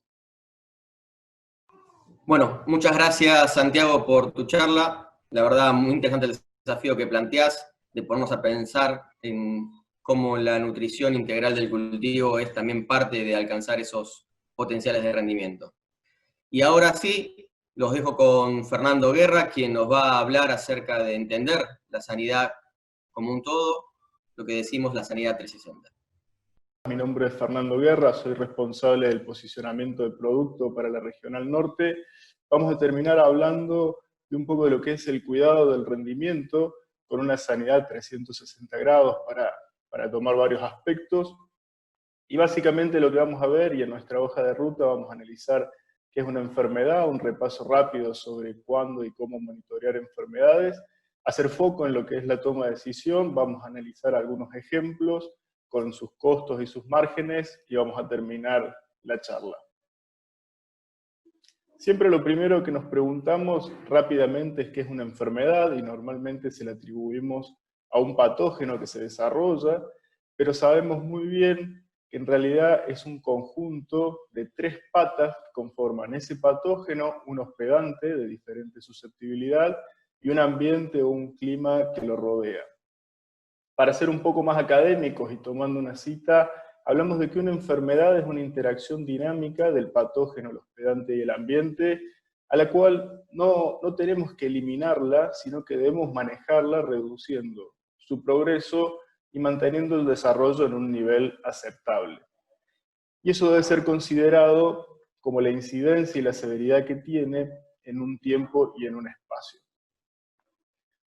[SPEAKER 2] Bueno, muchas gracias Santiago por tu charla. La verdad, muy interesante el desafío que planteás de ponernos a pensar en cómo la nutrición integral del cultivo es también parte de alcanzar esos potenciales de rendimiento. Y ahora sí, los dejo con Fernando Guerra, quien nos va a hablar acerca de entender la sanidad como un todo, lo que decimos la sanidad 360.
[SPEAKER 4] Mi nombre es Fernando Guerra, soy responsable del posicionamiento de producto para la Regional Norte. Vamos a terminar hablando de un poco de lo que es el cuidado del rendimiento con una sanidad 360 grados para tomar varios aspectos. Y básicamente lo que vamos a ver, y en nuestra hoja de ruta vamos a analizar qué es una enfermedad, un repaso rápido sobre cuándo y cómo monitorear enfermedades, hacer foco en lo que es la toma de decisión, vamos a analizar algunos ejemplos con sus costos y sus márgenes, y vamos a terminar la charla. Siempre lo primero que nos preguntamos rápidamente es qué es una enfermedad, y normalmente se la atribuimos a un patógeno que se desarrolla, pero sabemos muy bien que en realidad es un conjunto de 3 patas que conforman ese patógeno, un hospedante de diferente susceptibilidad y un ambiente o un clima que lo rodea. Para ser un poco más académicos y tomando una cita, hablamos de que una enfermedad es una interacción dinámica del patógeno, el hospedante y el ambiente, a la cual no tenemos que eliminarla, sino que debemos manejarla reduciendo su progreso y manteniendo el desarrollo en un nivel aceptable. Y eso debe ser considerado como la incidencia y la severidad que tiene en un tiempo y en un espacio.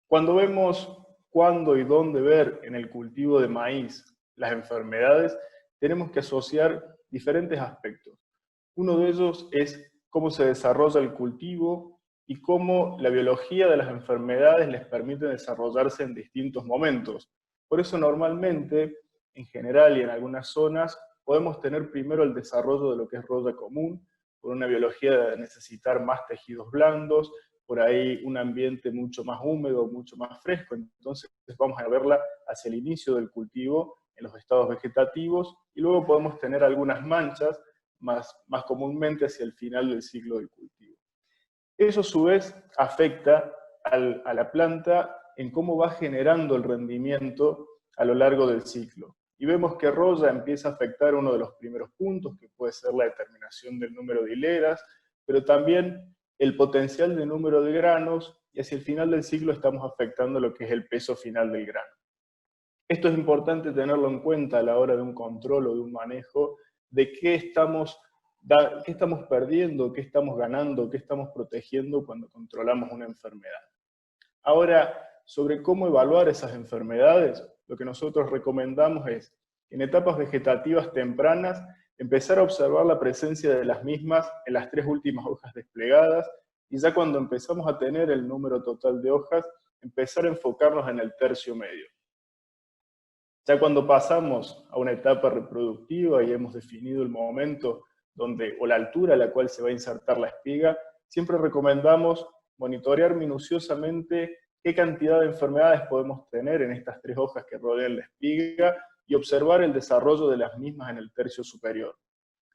[SPEAKER 4] Cuando vemos cuándo y dónde ver en el cultivo de maíz las enfermedades, tenemos que asociar diferentes aspectos. Uno de ellos es cómo se desarrolla el cultivo y cómo la biología de las enfermedades les permite desarrollarse en distintos momentos. Por eso normalmente, en general y en algunas zonas, podemos tener primero el desarrollo de lo que es roya común, por una biología de necesitar más tejidos blandos, por ahí un ambiente mucho más húmedo, mucho más fresco, entonces vamos a verla hacia el inicio del cultivo, en los estados vegetativos, y luego podemos tener algunas manchas, más comúnmente hacia el final del ciclo del cultivo. Eso a su vez afecta a la planta en cómo va generando el rendimiento a lo largo del ciclo. Y vemos que roya empieza a afectar uno de los primeros puntos, que puede ser la determinación del número de hileras, pero también el potencial de número de granos, y hacia el final del ciclo estamos afectando lo que es el peso final del grano. Esto es importante tenerlo en cuenta a la hora de un control o de un manejo, de qué estamos perdiendo, qué estamos ganando, qué estamos protegiendo cuando controlamos una enfermedad. Ahora, sobre cómo evaluar esas enfermedades, lo que nosotros recomendamos es, en etapas vegetativas tempranas, empezar a observar la presencia de las mismas en las 3 últimas hojas desplegadas, y ya cuando empezamos a tener el número total de hojas, empezar a enfocarnos en el tercio medio. Ya cuando pasamos a una etapa reproductiva y hemos definido el momento o la altura a la cual se va a insertar la espiga, siempre recomendamos monitorear minuciosamente qué cantidad de enfermedades podemos tener en estas 3 hojas que rodean la espiga y observar el desarrollo de las mismas en el tercio superior.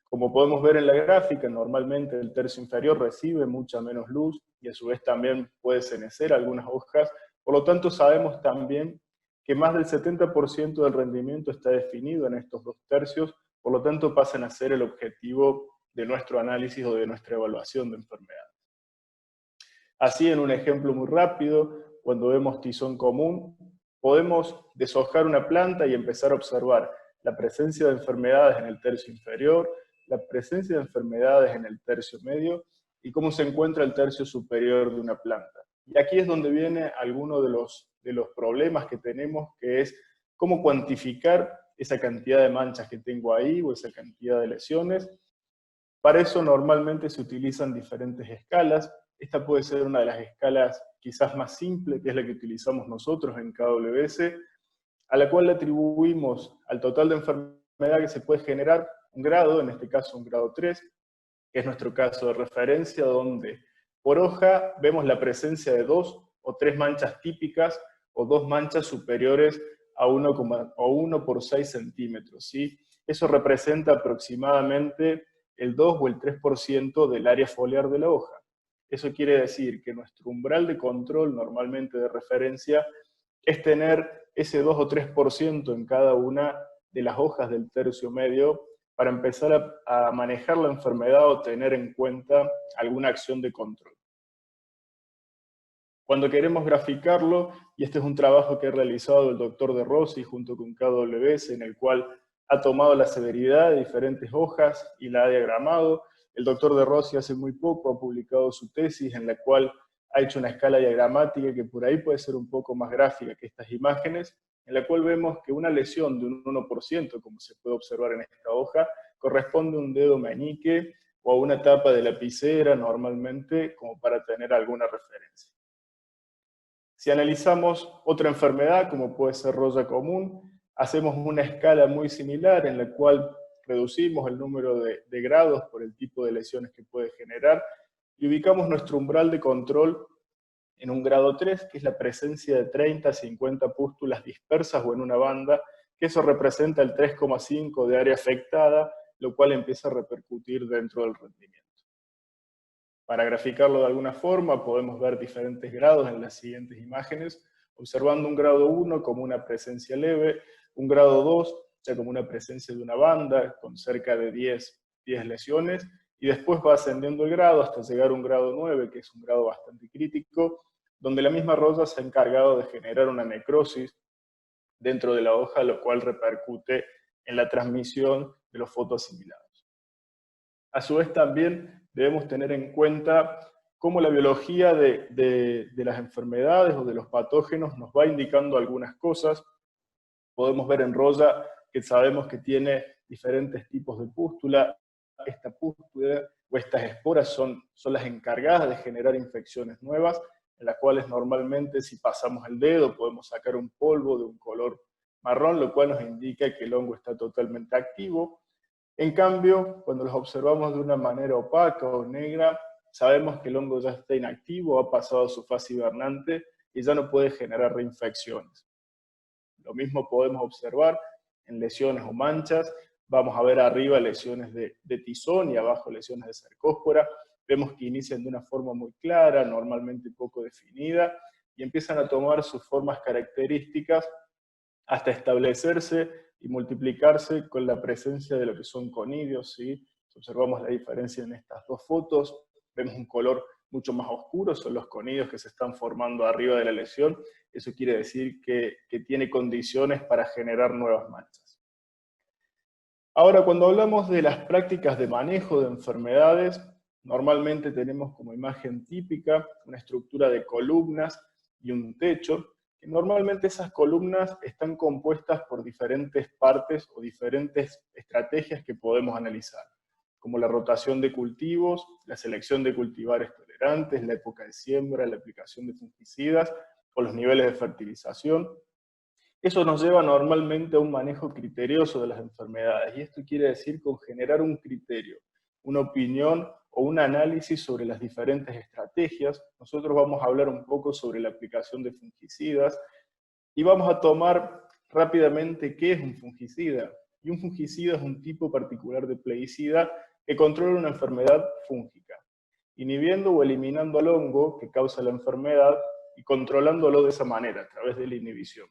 [SPEAKER 4] Como podemos ver en la gráfica, normalmente el tercio inferior recibe mucha menos luz y a su vez también puede cenecer algunas hojas, por lo tanto sabemos también que más del 70% del rendimiento está definido en estos 2 tercios, por lo tanto pasan a ser el objetivo de nuestro análisis o de nuestra evaluación de enfermedades. Así, en un ejemplo muy rápido, cuando vemos tizón común, podemos deshojar una planta y empezar a observar la presencia de enfermedades en el tercio inferior, la presencia de enfermedades en el tercio medio y cómo se encuentra el tercio superior de una planta. Y aquí es donde viene alguno de los problemas que tenemos, que es cómo cuantificar esa cantidad de manchas que tengo ahí o esa cantidad de lesiones. Para eso normalmente se utilizan diferentes escalas. Esta puede ser una de las escalas quizás más simples, que es la que utilizamos nosotros en KWS, a la cual le atribuimos al total de enfermedad que se puede generar un grado, en este caso un grado 3, que es nuestro caso de referencia, donde por hoja vemos la presencia de 2 o 3 manchas típicas o 2 manchas superiores a 1 por 6 centímetros, ¿sí? Eso representa aproximadamente el 2 o el 3% del área foliar de la hoja. Eso quiere decir que nuestro umbral de control, normalmente de referencia, es tener ese 2 o 3% en cada una de las hojas del tercio medio para empezar a manejar la enfermedad o tener en cuenta alguna acción de control. Cuando queremos graficarlo, y este es un trabajo que ha realizado el doctor De Rossi junto con KWS, en el cual ha tomado la severidad de diferentes hojas y la ha diagramado. El doctor De Rossi hace muy poco ha publicado su tesis en la cual ha hecho una escala diagramática que por ahí puede ser un poco más gráfica que estas imágenes, en la cual vemos que una lesión de un 1%, como se puede observar en esta hoja, corresponde a un dedo meñique o a una tapa de lapicera normalmente, como para tener alguna referencia. Si analizamos otra enfermedad, como puede ser roya común, hacemos una escala muy similar en la cual reducimos el número de grados por el tipo de lesiones que puede generar y ubicamos nuestro umbral de control en un grado 3, que es la presencia de 30 a 50 pústulas dispersas o en una banda, que eso representa el 3,5 de área afectada, lo cual empieza a repercutir dentro del rendimiento. Para graficarlo de alguna forma, podemos ver diferentes grados en las siguientes imágenes, observando un grado 1 como una presencia leve, un grado 2 ya como una presencia de una banda con cerca de 10 lesiones, y después va ascendiendo el grado hasta llegar a un grado 9, que es un grado bastante crítico, donde la misma roya se ha encargado de generar una necrosis dentro de la hoja, lo cual repercute en la transmisión de los fotoasimilados. A su vez también debemos tener en cuenta cómo la biología de las enfermedades o de los patógenos nos va indicando algunas cosas. Podemos ver en roya que sabemos que tiene diferentes tipos de pústula. Esta pústula o estas esporas son las encargadas de generar infecciones nuevas, en las cuales normalmente si pasamos el dedo podemos sacar un polvo de un color marrón, lo cual nos indica que el hongo está totalmente activo. En cambio, cuando los observamos de una manera opaca o negra, sabemos que el hongo ya está inactivo, ha pasado a su fase hibernante y ya no puede generar reinfecciones. Lo mismo podemos observar en lesiones o manchas. Vamos a ver arriba lesiones de tizón y abajo lesiones de cercóspora. Vemos que inician de una forma muy clara, normalmente poco definida, y empiezan a tomar sus formas características hasta establecerse y multiplicarse con la presencia de lo que son conidios, ¿sí? Si observamos la diferencia en estas dos fotos, vemos un color mucho más oscuro, son los conidios que se están formando arriba de la lesión. Eso quiere decir que tiene condiciones para generar nuevas manchas. Ahora, cuando hablamos de las prácticas de manejo de enfermedades, normalmente tenemos como imagen típica una estructura de columnas y un techo, que normalmente esas columnas están compuestas por diferentes partes o diferentes estrategias que podemos analizar, como la rotación de cultivos, la selección de cultivares tolerantes, la época de siembra, la aplicación de fungicidas o los niveles de fertilización. Eso nos lleva normalmente a un manejo criterioso de las enfermedades, y esto quiere decir con generar un criterio, una opinión o un análisis sobre las diferentes estrategias. Nosotros vamos a hablar un poco sobre la aplicación de fungicidas y vamos a tomar rápidamente qué es un fungicida. Y un fungicida es un tipo particular de plaguicida que controla una enfermedad fúngica, inhibiendo o eliminando al hongo que causa la enfermedad y controlándolo de esa manera, a través de la inhibición.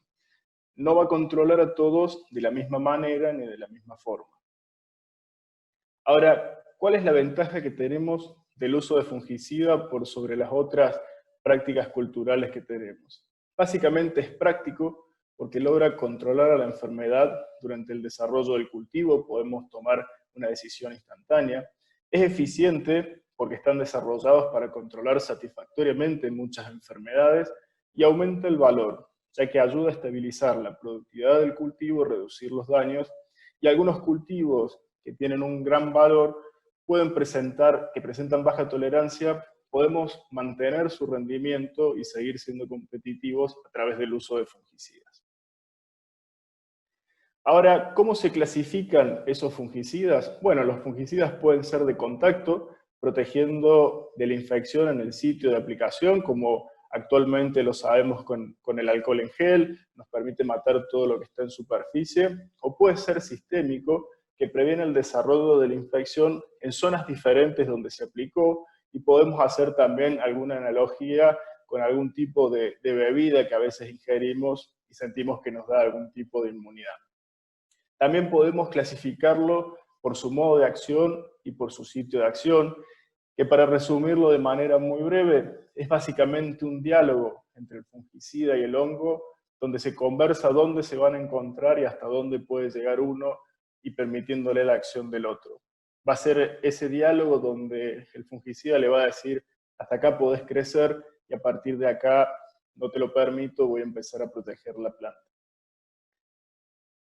[SPEAKER 4] No va a controlar a todos de la misma manera ni de la misma forma. Ahora, ¿cuál es la ventaja que tenemos del uso de fungicida por sobre las otras prácticas culturales que tenemos? Básicamente es práctico porque logra controlar a la enfermedad durante el desarrollo del cultivo, podemos tomar una decisión instantánea. Es eficiente porque están desarrollados para controlar satisfactoriamente muchas enfermedades y aumenta el valor, ya que ayuda a estabilizar la productividad del cultivo, reducir los daños, y algunos cultivos que tienen un gran valor que presentan baja tolerancia, podemos mantener su rendimiento y seguir siendo competitivos a través del uso de fungicidas. Ahora, ¿cómo se clasifican esos fungicidas? Bueno, los fungicidas pueden ser de contacto, protegiendo de la infección en el sitio de aplicación, como actualmente lo sabemos con el alcohol en gel, nos permite matar todo lo que está en superficie, o puede ser sistémico, que previene el desarrollo de la infección en zonas diferentes donde se aplicó, y podemos hacer también alguna analogía con algún tipo de bebida que a veces ingerimos y sentimos que nos da algún tipo de inmunidad. También podemos clasificarlo por su modo de acción y por su sitio de acción, que para resumirlo de manera muy breve, es básicamente un diálogo entre el fungicida y el hongo, donde se conversa dónde se van a encontrar y hasta dónde puede llegar uno y permitiéndole la acción del otro. Va a ser ese diálogo donde el fungicida le va a decir, hasta acá podés crecer y a partir de acá no te lo permito, voy a empezar a proteger la planta.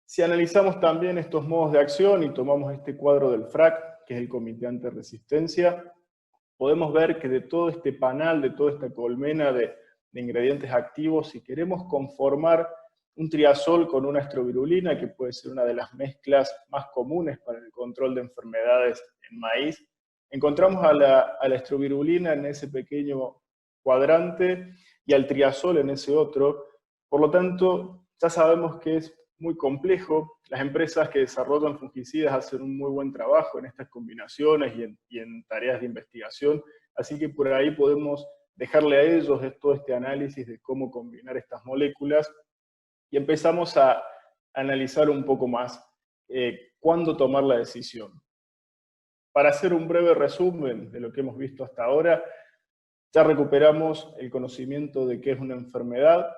[SPEAKER 4] Si analizamos también estos modos de acción y tomamos este cuadro del FRAC, que es el Comité Antirresistencia, podemos ver que de todo este panal, de toda esta colmena de ingredientes activos, si queremos conformar un triazol con una estrovirulina, que puede ser una de las mezclas más comunes para el control de enfermedades en maíz, encontramos a la estrovirulina en ese pequeño cuadrante y al triazol en ese otro. Por lo tanto, ya sabemos que es muy complejo. Las empresas que desarrollan fungicidas hacen un muy buen trabajo en estas combinaciones y en tareas de investigación, así que por ahí podemos dejarle a ellos todo este análisis de cómo combinar estas moléculas y empezamos a analizar un poco más cuándo tomar la decisión. Para hacer un breve resumen de lo que hemos visto hasta ahora, ya recuperamos el conocimiento de qué es una enfermedad,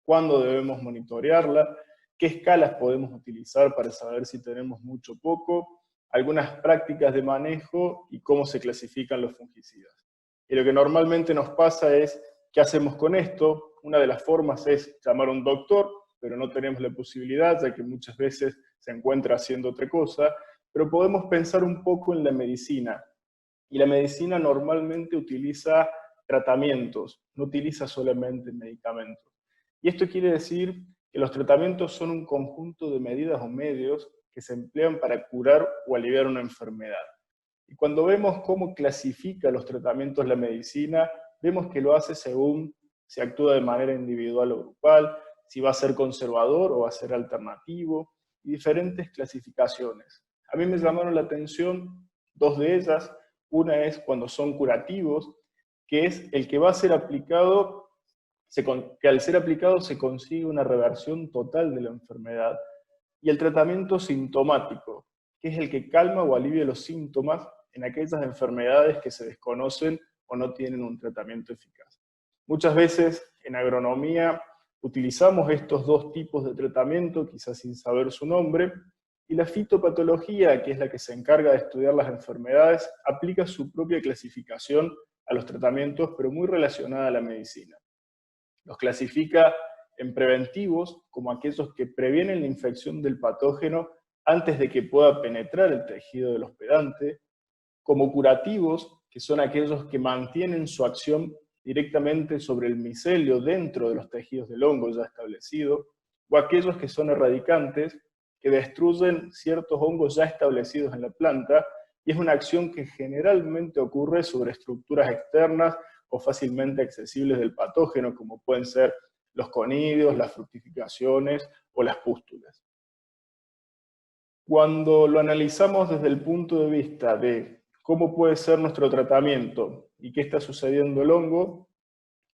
[SPEAKER 4] cuándo debemos monitorearla, qué escalas podemos utilizar para saber si tenemos mucho o poco, algunas prácticas de manejo y cómo se clasifican los fungicidas. Y lo que normalmente nos pasa es, ¿qué hacemos con esto? Una de las formas es llamar a un doctor, pero no tenemos la posibilidad, ya que muchas veces se encuentra haciendo otra cosa, pero podemos pensar un poco en la medicina. Y la medicina normalmente utiliza tratamientos, no utiliza solamente medicamentos. Y esto quiere decir que los tratamientos son un conjunto de medidas o medios que se emplean para curar o aliviar una enfermedad. Y cuando vemos cómo clasifica los tratamientos la medicina, vemos que lo hace según si actúa de manera individual o grupal, si va a ser conservador o va a ser alternativo, y diferentes clasificaciones. A mí me llamaron la atención dos de ellas. Una es cuando son curativos, que es el que va a ser aplicado, que al ser aplicado se consigue una reversión total de la enfermedad, y el tratamiento sintomático, que es el que calma o alivia los síntomas en aquellas enfermedades que se desconocen o no tienen un tratamiento eficaz. Muchas veces en agronomía utilizamos estos dos tipos de tratamiento, quizás sin saber su nombre, y la fitopatología, que es la que se encarga de estudiar las enfermedades, aplica su propia clasificación a los tratamientos, pero muy relacionada a la medicina. Los clasifica en preventivos, como aquellos que previenen la infección del patógeno antes de que pueda penetrar el tejido del hospedante, como curativos, que son aquellos que mantienen su acción directamente sobre el micelio dentro de los tejidos del hongo ya establecido, o aquellos que son erradicantes, que destruyen ciertos hongos ya establecidos en la planta, y es una acción que generalmente ocurre sobre estructuras externas o fácilmente accesibles del patógeno, como pueden ser los conidios, las fructificaciones o las pústulas. Cuando lo analizamos desde el punto de vista de cómo puede ser nuestro tratamiento y qué está sucediendo el hongo,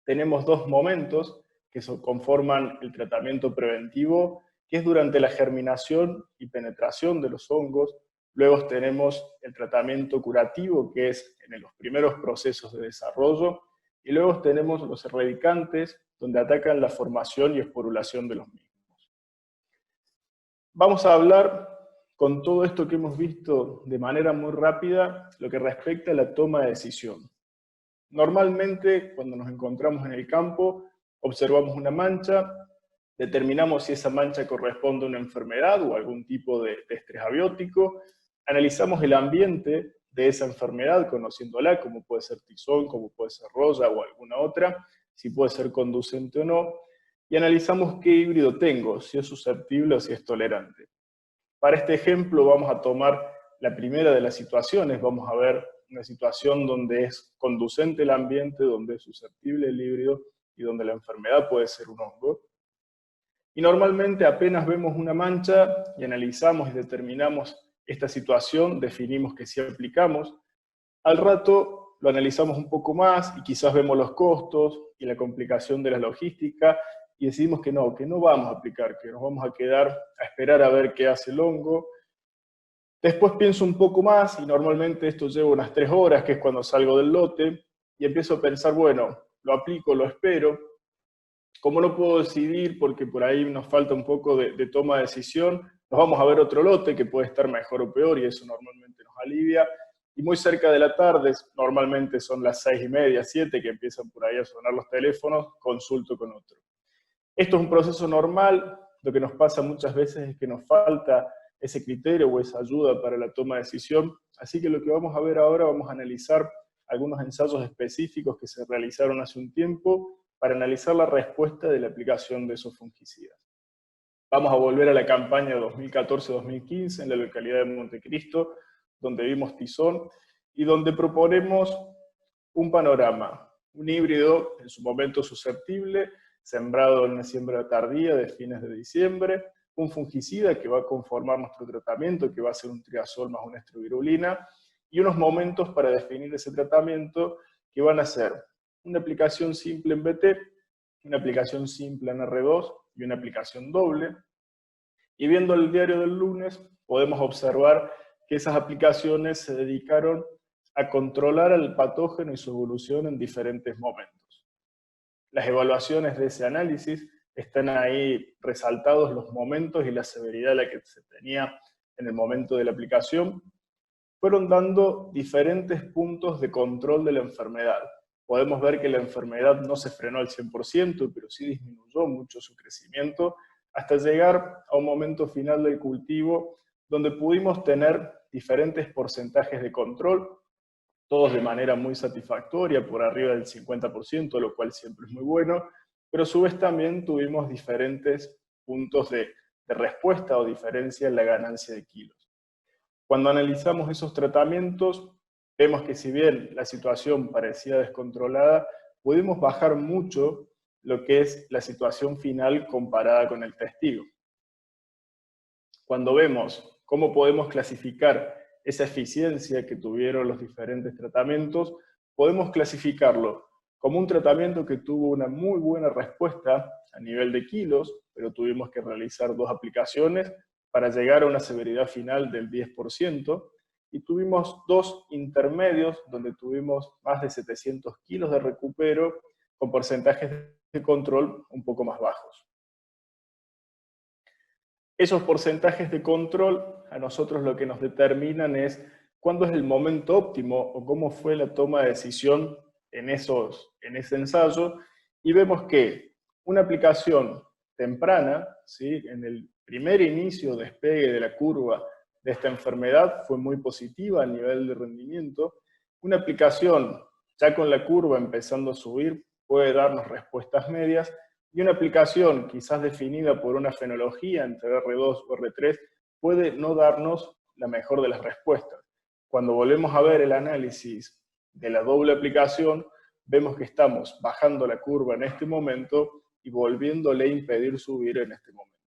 [SPEAKER 4] tenemos dos momentos que conforman el tratamiento preventivo, que es durante la germinación y penetración de los hongos. Luego tenemos el tratamiento curativo, que es en los primeros procesos de desarrollo, y luego tenemos los erradicantes, donde atacan la formación y esporulación de los mismos. Vamos a hablar, con todo esto que hemos visto de manera muy rápida, lo que respecta a la toma de decisión. Normalmente, cuando nos encontramos en el campo, observamos una mancha, determinamos si esa mancha corresponde a una enfermedad o algún tipo de estrés abiótico, analizamos el ambiente de esa enfermedad, conociéndola, como puede ser tizón, como puede ser roya o alguna otra, si puede ser conducente o no, y analizamos qué híbrido tengo, si es susceptible o si es tolerante. Para este ejemplo vamos a tomar la primera de las situaciones, vamos a ver una situación donde es conducente el ambiente, donde es susceptible el híbrido y donde la enfermedad puede ser un hongo. Y normalmente apenas vemos una mancha y analizamos y determinamos esta situación, definimos que sí aplicamos. Al rato lo analizamos un poco más y quizás vemos los costos y la complicación de la logística y decidimos que no vamos a aplicar, que nos vamos a quedar a esperar a ver qué hace el hongo. Después pienso un poco más y normalmente esto lleva unas 3 horas, que es cuando salgo del lote, y empiezo a pensar, bueno, lo aplico, lo espero. Como no puedo decidir porque por ahí nos falta un poco de toma de decisión, nos vamos a ver otro lote que puede estar mejor o peor y eso normalmente nos alivia. Y muy cerca de la tarde, normalmente son las 6:30, 7, que empiezan por ahí a sonar los teléfonos, consulto con otro. Esto es un proceso normal, lo que nos pasa muchas veces es que nos falta ese criterio o esa ayuda para la toma de decisión, así que lo que vamos a ver ahora, vamos a analizar algunos ensayos específicos que se realizaron hace un tiempo para analizar la respuesta de la aplicación de esos fungicidas. Vamos a volver a la campaña 2014-2015 en la localidad de Montecristo, donde vimos tizón y donde proponemos un panorama, un híbrido en su momento susceptible, sembrado en una siembra tardía de fines de diciembre, un fungicida que va a conformar nuestro tratamiento, que va a ser un triazol más una estrovirulina, y unos momentos para definir ese tratamiento que van a ser una aplicación simple en BT, una aplicación simple en R2 y una aplicación doble. Y viendo el diario del lunes, podemos observar que esas aplicaciones se dedicaron a controlar al patógeno y su evolución en diferentes momentos. Las evaluaciones de ese análisis están ahí resaltados los momentos y la severidad a la que se tenía en el momento de la aplicación. Fueron dando diferentes puntos de control de la enfermedad. Podemos ver que la enfermedad no se frenó al 100%, pero sí disminuyó mucho su crecimiento, hasta llegar a un momento final del cultivo donde pudimos tener diferentes porcentajes de control, todos de manera muy satisfactoria, por arriba del 50%, lo cual siempre es muy bueno, pero a su vez también tuvimos diferentes puntos de respuesta o diferencia en la ganancia de kilos. Cuando analizamos esos tratamientos, vemos que si bien la situación parecía descontrolada, pudimos bajar mucho lo que es la situación final comparada con el testigo. Cuando vemos cómo podemos clasificar esa eficiencia que tuvieron los diferentes tratamientos, podemos clasificarlo como un tratamiento que tuvo una muy buena respuesta a nivel de kilos, pero tuvimos que realizar 2 aplicaciones para llegar a una severidad final del 10%, y tuvimos 2 intermedios donde tuvimos más de 700 kilos de recupero con porcentajes de control un poco más bajos. Esos porcentajes de control a nosotros lo que nos determinan es cuándo es el momento óptimo o cómo fue la toma de decisión en ese ensayo, y vemos que una aplicación temprana, ¿sí?, en el primer inicio despegue de la curva de esta enfermedad fue muy positiva a nivel de rendimiento. Una aplicación ya con la curva empezando a subir puede darnos respuestas medias, y una aplicación quizás definida por una fenología entre R2 o R3 puede no darnos la mejor de las respuestas. Cuando volvemos a ver el análisis de la doble aplicación, vemos que estamos bajando la curva en este momento y volviéndole a impedir subir en este momento.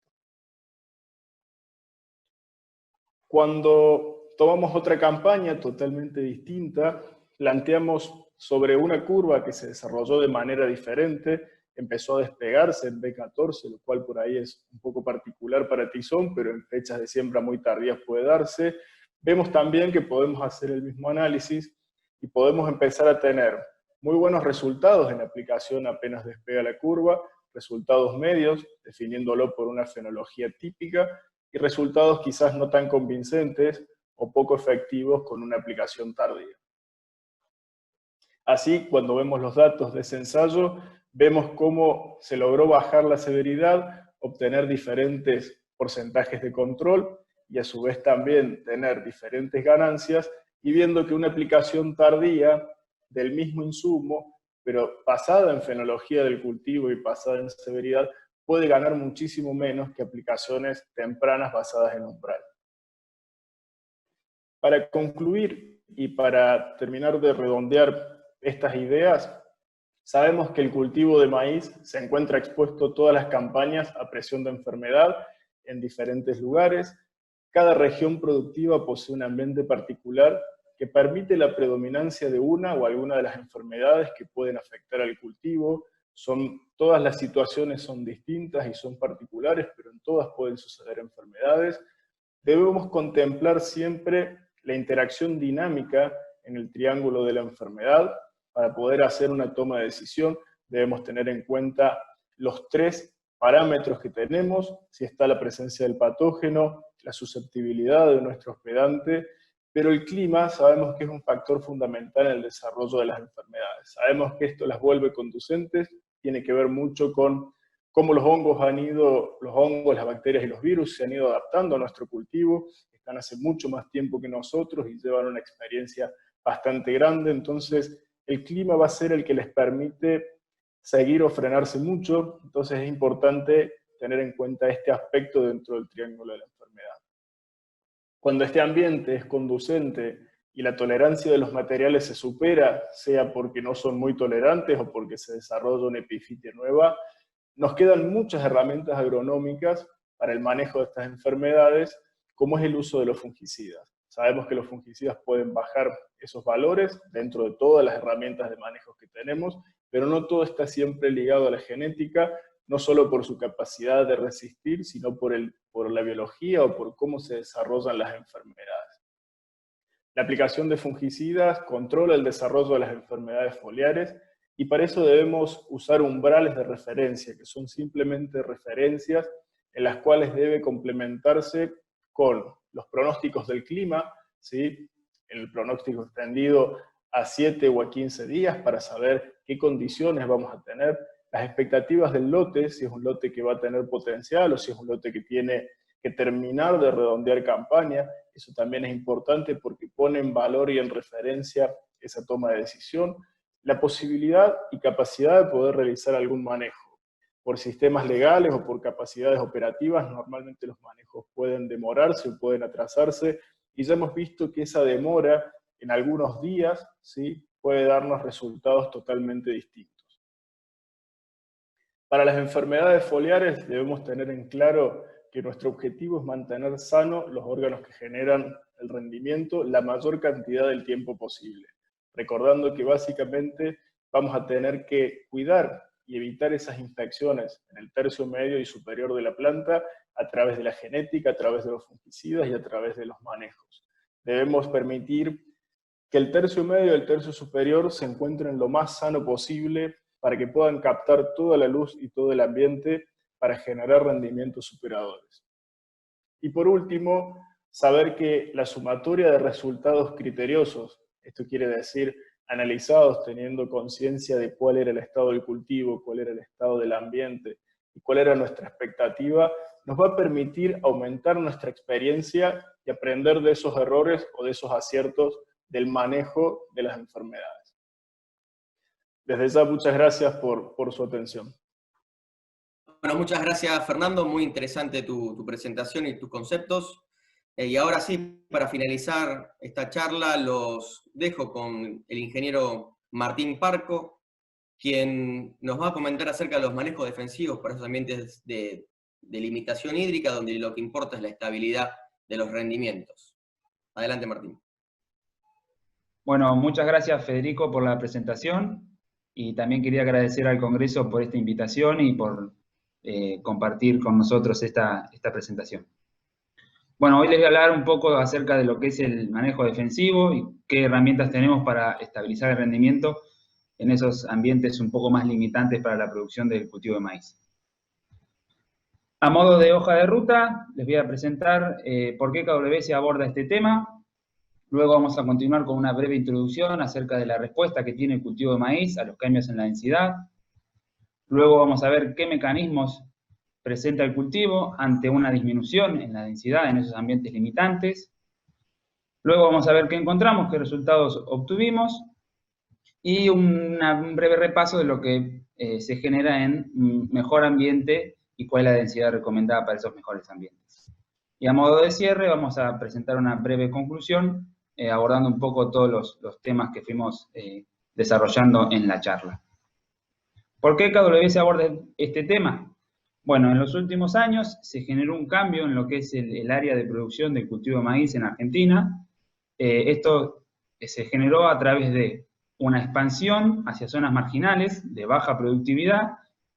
[SPEAKER 4] Cuando tomamos otra campaña totalmente distinta, planteamos sobre una curva que se desarrolló de manera diferente, empezó a despegarse en B14, lo cual por ahí es un poco particular para tizón, pero en fechas de siembra muy tardías puede darse. Vemos también que podemos hacer el mismo análisis y podemos empezar a tener muy buenos resultados en la aplicación apenas despega la curva, resultados medios, definiéndolo por una fenología típica, y resultados quizás no tan convincentes o poco efectivos con una aplicación tardía. Así, cuando vemos los datos de ese ensayo, vemos cómo se logró bajar la severidad, obtener diferentes porcentajes de control y a su vez también tener diferentes ganancias, y viendo que una aplicación tardía del mismo insumo, pero basada en fenología del cultivo y basada en severidad, puede ganar muchísimo menos que aplicaciones tempranas basadas en umbral. Para concluir y para terminar de redondear estas ideas, sabemos que el cultivo de maíz se encuentra expuesto todas las campañas a presión de enfermedad en diferentes lugares. Cada región productiva posee un ambiente particular que permite la predominancia de una o alguna de las enfermedades que pueden afectar al cultivo. Todas las situaciones son distintas y son particulares, pero en todas pueden suceder enfermedades. Debemos contemplar siempre la interacción dinámica en el triángulo de la enfermedad. Para poder hacer una toma de decisión, debemos tener en cuenta los 3 parámetros que tenemos: si está la presencia del patógeno, la susceptibilidad de nuestro hospedante, pero el clima sabemos que es un factor fundamental en el desarrollo de las enfermedades. Sabemos que esto las vuelve conducentes, tiene que ver mucho con cómo los hongos, las bacterias y los virus se han ido adaptando a nuestro cultivo, están hace mucho más tiempo que nosotros y llevan una experiencia bastante grande. Entonces el clima va a ser el que les permite seguir o frenarse mucho. Entonces es importante tener en cuenta este aspecto dentro del triángulo de la enfermedad. Cuando este ambiente es conducente y la tolerancia de los materiales se supera, sea porque no son muy tolerantes o porque se desarrolla una epifitia nueva, nos quedan muchas herramientas agronómicas para el manejo de estas enfermedades, como es el uso de los fungicidas. Sabemos que los fungicidas pueden bajar esos valores dentro de todas las herramientas de manejo que tenemos, pero no todo está siempre ligado a la genética, no solo por su capacidad de resistir, sino por la biología o por cómo se desarrollan las enfermedades. La aplicación de fungicidas controla el desarrollo de las enfermedades foliares, y para eso debemos usar umbrales de referencia, que son simplemente referencias en las cuales debe complementarse con los pronósticos del clima, ¿sí? El pronóstico extendido a 7 o a 15 días para saber qué condiciones vamos a tener, las expectativas del lote, si es un lote que va a tener potencial o si es un lote que tiene que terminar de redondear campaña. Eso también es importante porque pone en valor y en referencia esa toma de decisión. La posibilidad y capacidad de poder realizar algún manejo. Por sistemas legales o por capacidades operativas, normalmente los manejos pueden demorarse o pueden atrasarse, y ya hemos visto que esa demora en algunos días, ¿sí?, puede darnos resultados totalmente distintos. Para las enfermedades foliares debemos tener en claro que nuestro objetivo es mantener sanos los órganos que generan el rendimiento la mayor cantidad del tiempo posible, recordando que básicamente vamos a tener que cuidar y evitar esas infecciones en el tercio medio y superior de la planta a través de la genética, a través de los fungicidas y a través de los manejos. Debemos permitir que el tercio medio y el tercio superior se encuentren lo más sano posible para que puedan captar toda la luz y todo el ambiente para generar rendimientos superadores. Y por último, saber que la sumatoria de resultados criteriosos, esto quiere decir analizados teniendo conciencia de cuál era el estado del cultivo, cuál era el estado del ambiente y cuál era nuestra expectativa, nos va a permitir aumentar nuestra experiencia y aprender de esos errores o de esos aciertos del manejo de las enfermedades. Desde ya, muchas gracias por su atención.
[SPEAKER 2] Bueno, muchas gracias, Fernando. Muy interesante tu presentación y tus conceptos. Y ahora sí, para finalizar esta charla, los dejo con el ingeniero Martín Parco, quien nos va a comentar acerca de los manejos defensivos para esos ambientes de limitación hídrica, donde lo que importa es la estabilidad de los rendimientos. Adelante, Martín.
[SPEAKER 5] Bueno, muchas gracias, Federico, por la presentación, y también quería agradecer al Congreso por esta invitación y por compartir con nosotros esta presentación. Bueno, hoy les voy a hablar un poco acerca de lo que es el manejo defensivo y qué herramientas tenemos para estabilizar el rendimiento en esos ambientes un poco más limitantes para la producción del cultivo de maíz. A modo de hoja de ruta, les voy a presentar por qué KWS aborda este tema. Luego vamos a continuar con una breve introducción acerca de la respuesta que tiene el cultivo de maíz a los cambios en la densidad. Luego vamos a ver qué mecanismos presenta el cultivo ante una disminución en la densidad en esos ambientes limitantes. Luego vamos a ver qué encontramos, qué resultados obtuvimos, y un breve repaso de lo que se genera en mejor ambiente y cuál es la densidad recomendada para esos mejores ambientes. Y a modo de cierre vamos a presentar una breve conclusión abordando un poco todos los temas que fuimos desarrollando en la charla. ¿Por qué KWS aborda este tema? Bueno, en los últimos años se generó un cambio en lo que es el área de producción del cultivo de maíz en Argentina. Esto se generó a través de una expansión hacia zonas marginales de baja productividad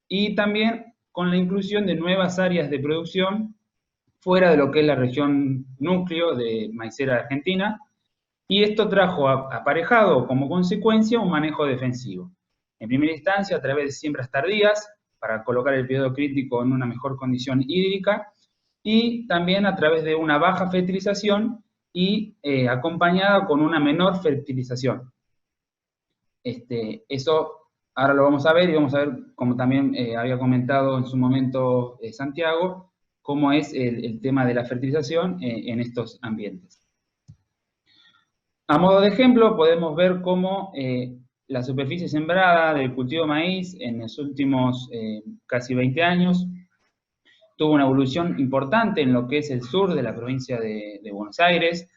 [SPEAKER 5] y también con la inclusión de nuevas áreas de producción fuera de lo que es la región núcleo de maicera de Argentina, y esto trajo aparejado como consecuencia un manejo defensivo. En primera instancia, a través de siembras tardías, para colocar el periodo crítico en una mejor condición hídrica, y también a través de una baja fertilización y acompañada con una menor fertilización. Eso ahora lo vamos a ver, y vamos a ver, como también había comentado en su momento Santiago, cómo es el tema de la fertilización en estos ambientes. A modo de ejemplo, podemos ver cómo la superficie sembrada del cultivo de maíz en los últimos casi 20 años tuvo una evolución importante en lo que es el sur de la provincia de Buenos Aires.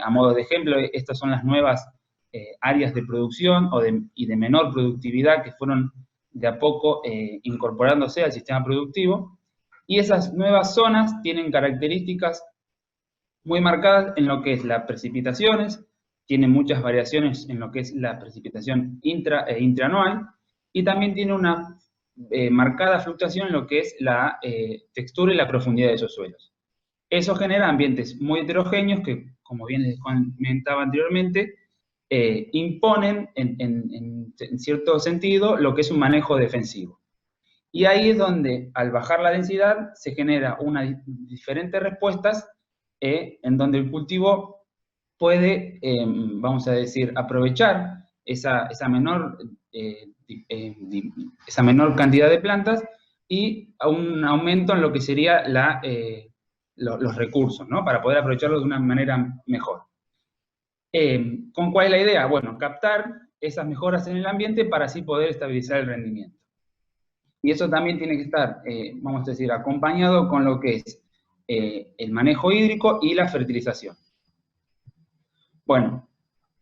[SPEAKER 5] A modo de ejemplo, estas son las nuevas áreas de producción y de menor productividad que fueron de a poco incorporándose al sistema productivo. Y esas nuevas zonas tienen características muy marcadas en lo que es las precipitaciones, tienen muchas variaciones en lo que es la precipitación intraanual, y también tiene una marcada fluctuación en lo que es la textura y la profundidad de esos suelos. Eso genera ambientes muy heterogéneos que, como bien les comentaba anteriormente, imponen en cierto sentido lo que es un manejo defensivo. Y ahí es donde, al bajar la densidad, se genera diferentes respuestas en donde el cultivo puede, vamos a decir, aprovechar esa menor cantidad de plantas y a un aumento en lo que sería los recursos, ¿no? Para poder aprovecharlos de una manera mejor. ¿Con cuál es la idea? Bueno, captar esas mejoras en el ambiente para así poder estabilizar el rendimiento. Y eso también tiene que estar, vamos a decir, acompañado con lo que es el manejo hídrico y la fertilización. Bueno,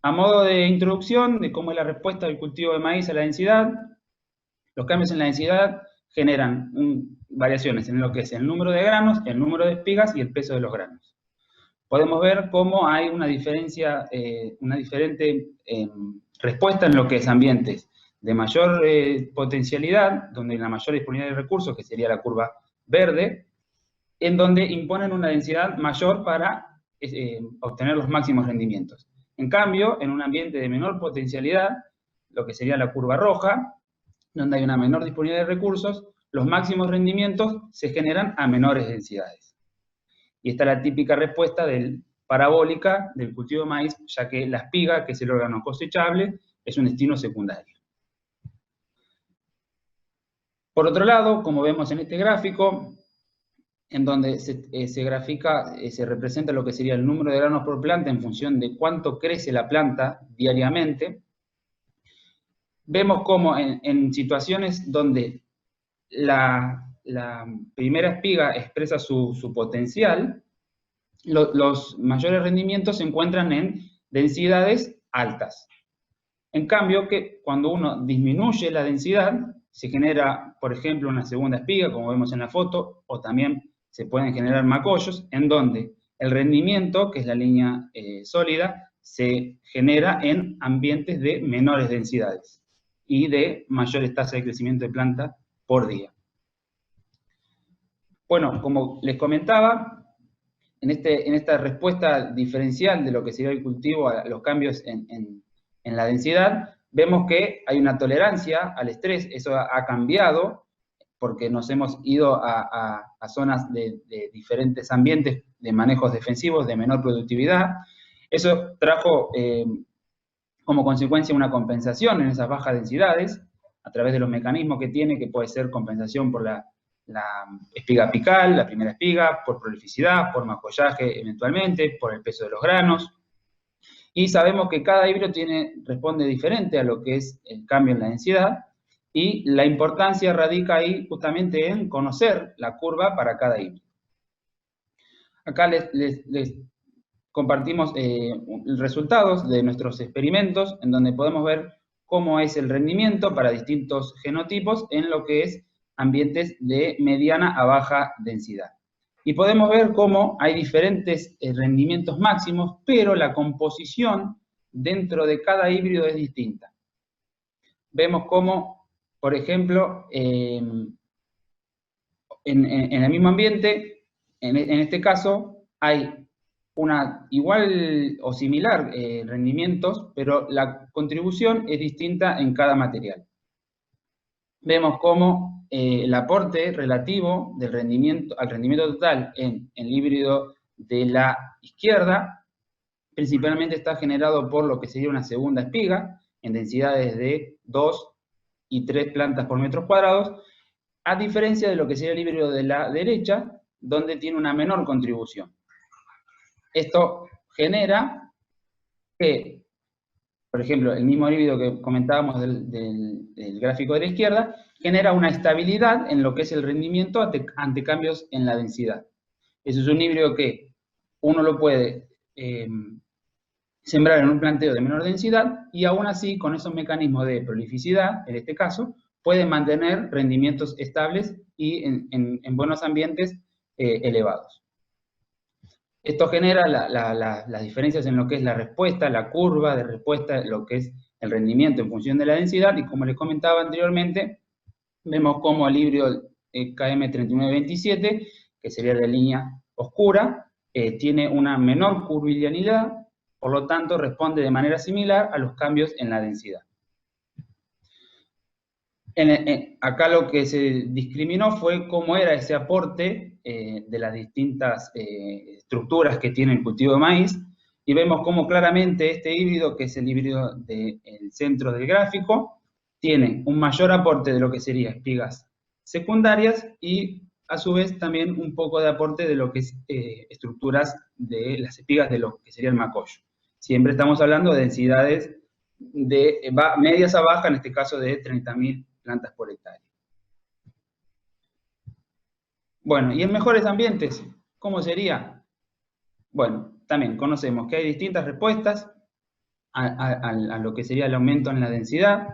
[SPEAKER 5] a modo de introducción de cómo es la respuesta del cultivo de maíz a la densidad, los cambios en la densidad generan variaciones en lo que es el número de granos, el número de espigas y el peso de los granos. Podemos ver cómo hay una diferente respuesta en lo que es ambientes de mayor potencialidad, donde hay la mayor disponibilidad de recursos, que sería la curva verde, en donde imponen una densidad mayor para obtener los máximos rendimientos. En cambio, en un ambiente de menor potencialidad, lo que sería la curva roja, donde hay una menor disponibilidad de recursos, los máximos rendimientos se generan a menores densidades. Y esta es la típica respuesta parabólica del cultivo de maíz, ya que la espiga, que es el órgano cosechable, es un destino secundario. Por otro lado, como vemos en este gráfico, en donde se grafica, se representa lo que sería el número de granos por planta en función de cuánto crece la planta diariamente, vemos cómo en situaciones donde la primera espiga expresa su potencial, los mayores rendimientos se encuentran en densidades altas. En cambio, que cuando uno disminuye la densidad, se genera, por ejemplo, una segunda espiga, como vemos en la foto, o también se pueden generar macollos, en donde el rendimiento, que es la línea sólida, se genera en ambientes de menores densidades y de mayores tasas de crecimiento de planta por día. Bueno, como les comentaba, en esta respuesta diferencial de lo que sería el cultivo a los cambios en la densidad, vemos que hay una tolerancia al estrés. Eso ha cambiado porque nos hemos ido a zonas de diferentes ambientes de manejos defensivos de menor productividad. Eso trajo como consecuencia una compensación en esas bajas densidades a través de los mecanismos que tiene, que puede ser compensación por la espiga apical, la primera espiga, por prolificidad, por macollaje eventualmente, por el peso de los granos. Y sabemos que cada híbrido responde diferente a lo que es el cambio en la densidad, y la importancia radica ahí justamente en conocer la curva para cada híbrido. Acá les compartimos resultados de nuestros experimentos, en donde podemos ver cómo es el rendimiento para distintos genotipos en lo que es ambientes de mediana a baja densidad. Y podemos ver cómo hay diferentes rendimientos máximos, pero la composición dentro de cada híbrido es distinta. Vemos cómo, por ejemplo, en el mismo ambiente, en este caso, hay una igual o similar rendimientos, pero la contribución es distinta en cada material. Vemos cómo el aporte relativo del rendimiento, al rendimiento total en el híbrido de la izquierda, principalmente está generado por lo que sería una segunda espiga, en densidades de 2 y 3 plantas por metros cuadrados, a diferencia de lo que sería el híbrido de la derecha, donde tiene una menor contribución. Esto genera que, por ejemplo, el mismo híbrido que comentábamos del gráfico de la izquierda, genera una estabilidad en lo que es el rendimiento ante cambios en la densidad. Eso es un híbrido que uno lo puede sembrar en un planteo de menor densidad y aún así, con esos mecanismos de prolificidad, en este caso, puede mantener rendimientos estables y en buenos ambientes elevados. Esto genera las diferencias en lo que es la respuesta, la curva de respuesta, lo que es el rendimiento en función de la densidad, y como les comentaba anteriormente, vemos como el híbrido KM3927, que sería la línea oscura, tiene una menor curvilianidad, por lo tanto responde de manera similar a los cambios en la densidad. Acá lo que se discriminó fue cómo era ese aporte de las distintas estructuras que tiene el cultivo de maíz, y vemos cómo claramente este híbrido, que es el híbrido del centro del gráfico, tiene un mayor aporte de lo que sería espigas secundarias y a su vez también un poco de aporte de lo que es estructuras de las espigas de lo que sería el macollo. Siempre estamos hablando de densidades de medias a bajas, en este caso de 30.000 plantas por hectárea. Bueno, y en mejores ambientes, ¿cómo sería? Bueno, también conocemos que hay distintas respuestas a lo que sería el aumento en la densidad,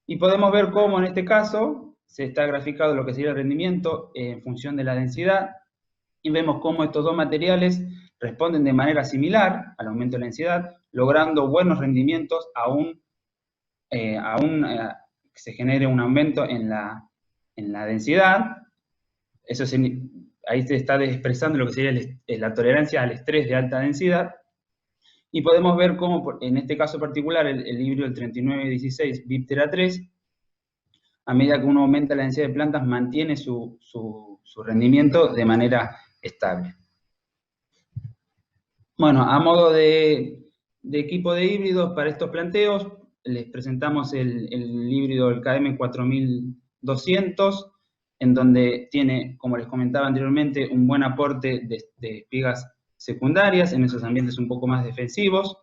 [SPEAKER 5] y podemos ver cómo en este caso se está graficado lo que sería el rendimiento en función de la densidad, y vemos cómo estos dos materiales responden de manera similar al aumento de la densidad, logrando buenos rendimientos aún se genere un aumento en la densidad. Eso ahí se está expresando lo que sería la tolerancia al estrés de alta densidad, y podemos ver cómo, en este caso particular, el híbrido del 3916 Viptera 3, a medida que uno aumenta la densidad de plantas, mantiene su rendimiento de manera estable. Bueno, a modo de equipo de híbridos para estos planteos, les presentamos el híbrido del KM4200, en donde tiene, como les comentaba anteriormente, un buen aporte de espigas secundarias, en esos ambientes un poco más defensivos,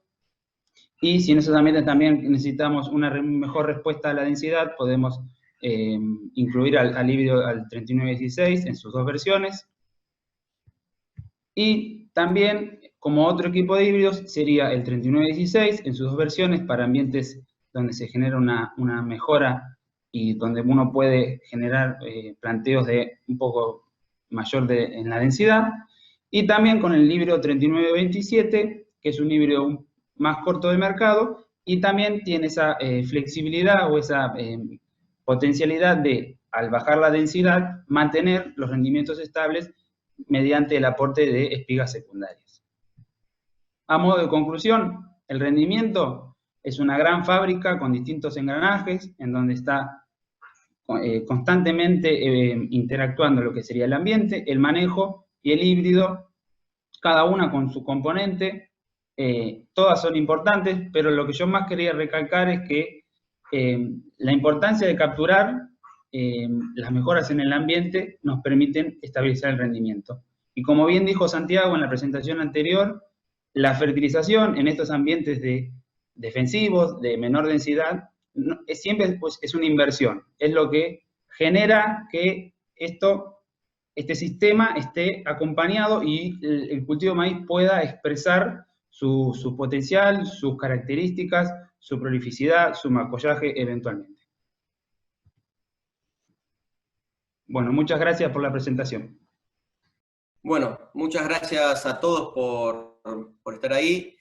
[SPEAKER 5] y si en esos ambientes también necesitamos una mejor respuesta a la densidad, podemos incluir al híbrido al 3916 en sus dos versiones, y también como otro equipo de híbridos sería el 3916 en sus dos versiones para ambientes donde se genera una mejora y donde uno puede generar planteos de un poco mayor en la densidad, y también con el híbrido 3927, que es un híbrido más corto de mercado, y también tiene esa flexibilidad o esa potencialidad de, al bajar la densidad, mantener los rendimientos estables mediante el aporte de espigas secundarias. A modo de conclusión, el rendimiento es una gran fábrica con distintos engranajes, en donde está constantemente interactuando lo que sería el ambiente, el manejo y el híbrido, cada una con su componente. Todas son importantes, pero lo que yo más quería recalcar es que la importancia de capturar las mejoras en el ambiente nos permiten estabilizar el rendimiento. Y como bien dijo Santiago en la presentación anterior, la fertilización en estos ambientes defensivos, de menor densidad, siempre pues, es una inversión. Es lo que genera que esto este sistema esté acompañado y el cultivo de maíz pueda expresar su potencial, sus características, su prolificidad, su macollaje eventualmente. Bueno, muchas gracias por la presentación.
[SPEAKER 2] Bueno, muchas gracias a todos por estar ahí.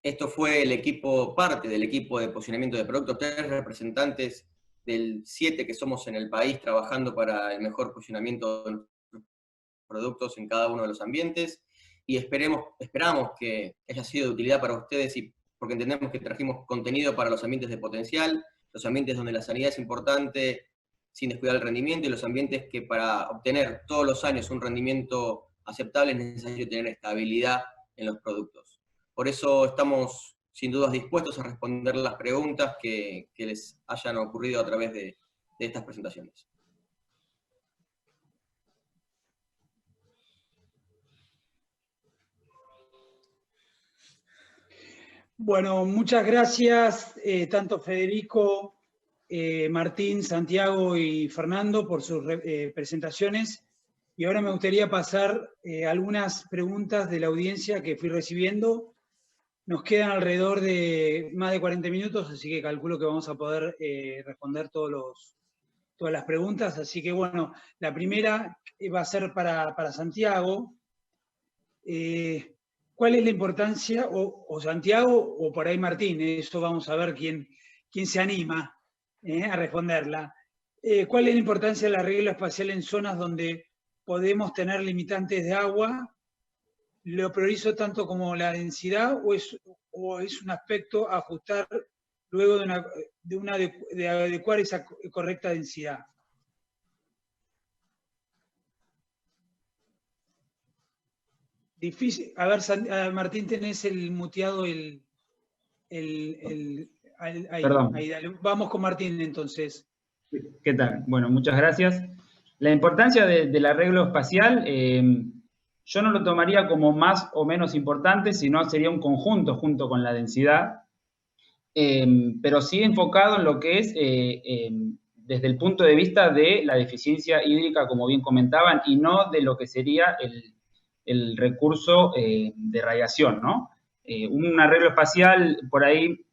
[SPEAKER 2] Esto fue el equipo, parte del equipo de posicionamiento de productos, 3 representantes del 7 que somos en el país trabajando para el mejor posicionamiento de nuestros productos en cada uno de los ambientes, y esperamos que haya sido de utilidad para ustedes, y porque entendemos que trajimos contenido para los ambientes de potencial, los ambientes donde la sanidad es importante sin descuidar el rendimiento, y los ambientes que para obtener todos los años un rendimiento aceptable es necesario tener estabilidad en los productos. Por eso estamos sin dudas dispuestos a responder las preguntas que les hayan ocurrido a través de estas presentaciones.
[SPEAKER 1] Bueno, muchas gracias, tanto Federico, Martín, Santiago y Fernando por sus presentaciones. Y ahora me gustaría pasar algunas preguntas de la audiencia que fui recibiendo. Nos quedan alrededor de más de 40 minutos, así que calculo que vamos a poder responder todas las preguntas. Así que bueno, la primera va a ser para Santiago. ¿Cuál es la importancia, o Santiago, o por ahí Martín? Eso vamos a ver quién se anima a responderla. ¿Cuál es la importancia del arreglo espacial en zonas donde podemos tener limitantes de agua? ¿Lo priorizo tanto como la densidad o es un aspecto a ajustar luego de adecuar esa correcta densidad? Difícil. A ver, Martín, tenés el muteado ahí,
[SPEAKER 5] Perdón.
[SPEAKER 1] ahí, dale. Vamos con Martín entonces.
[SPEAKER 5] ¿Qué tal? Bueno, muchas gracias. La importancia del arreglo espacial, yo no lo tomaría como más o menos importante, sino sería un conjunto junto con la densidad, pero sí enfocado en lo que es desde el punto de vista de la deficiencia hídrica, como bien comentaban, y no de lo que sería el recurso de radiación, ¿no? Un arreglo espacial por ahí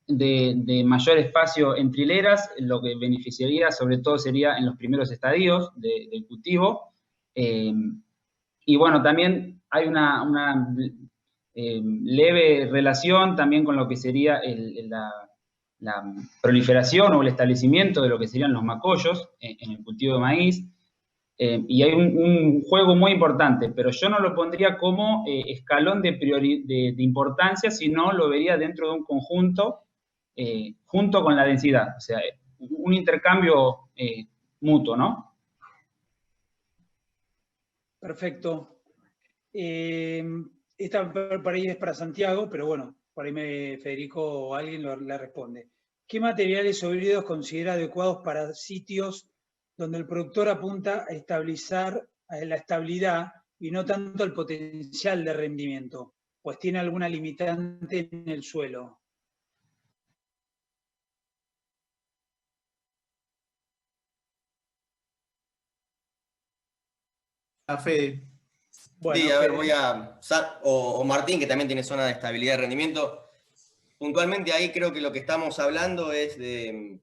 [SPEAKER 5] de mayor espacio entre hileras, lo que beneficiaría sobre todo sería en los primeros estadios del cultivo. Y bueno, también hay una leve relación también con lo que sería la proliferación o el establecimiento de lo que serían los macollos en el cultivo de maíz. Y hay un juego muy importante, pero yo no lo pondría como escalón de importancia, sino lo vería dentro de un conjunto junto con la densidad, o sea, un intercambio mutuo, ¿no?
[SPEAKER 1] Perfecto. Esta por ahí es para Santiago, pero bueno, por ahí Federico o alguien le responde. ¿Qué materiales o híbridos considera adecuados para sitios donde el productor apunta a estabilizar la estabilidad y no tanto el potencial de rendimiento, pues tiene alguna limitante en el suelo?
[SPEAKER 3] Fede.
[SPEAKER 2] Bueno, sí, a ver, o Martín, que también tiene zona de estabilidad de rendimiento. Puntualmente ahí creo que lo que estamos hablando es de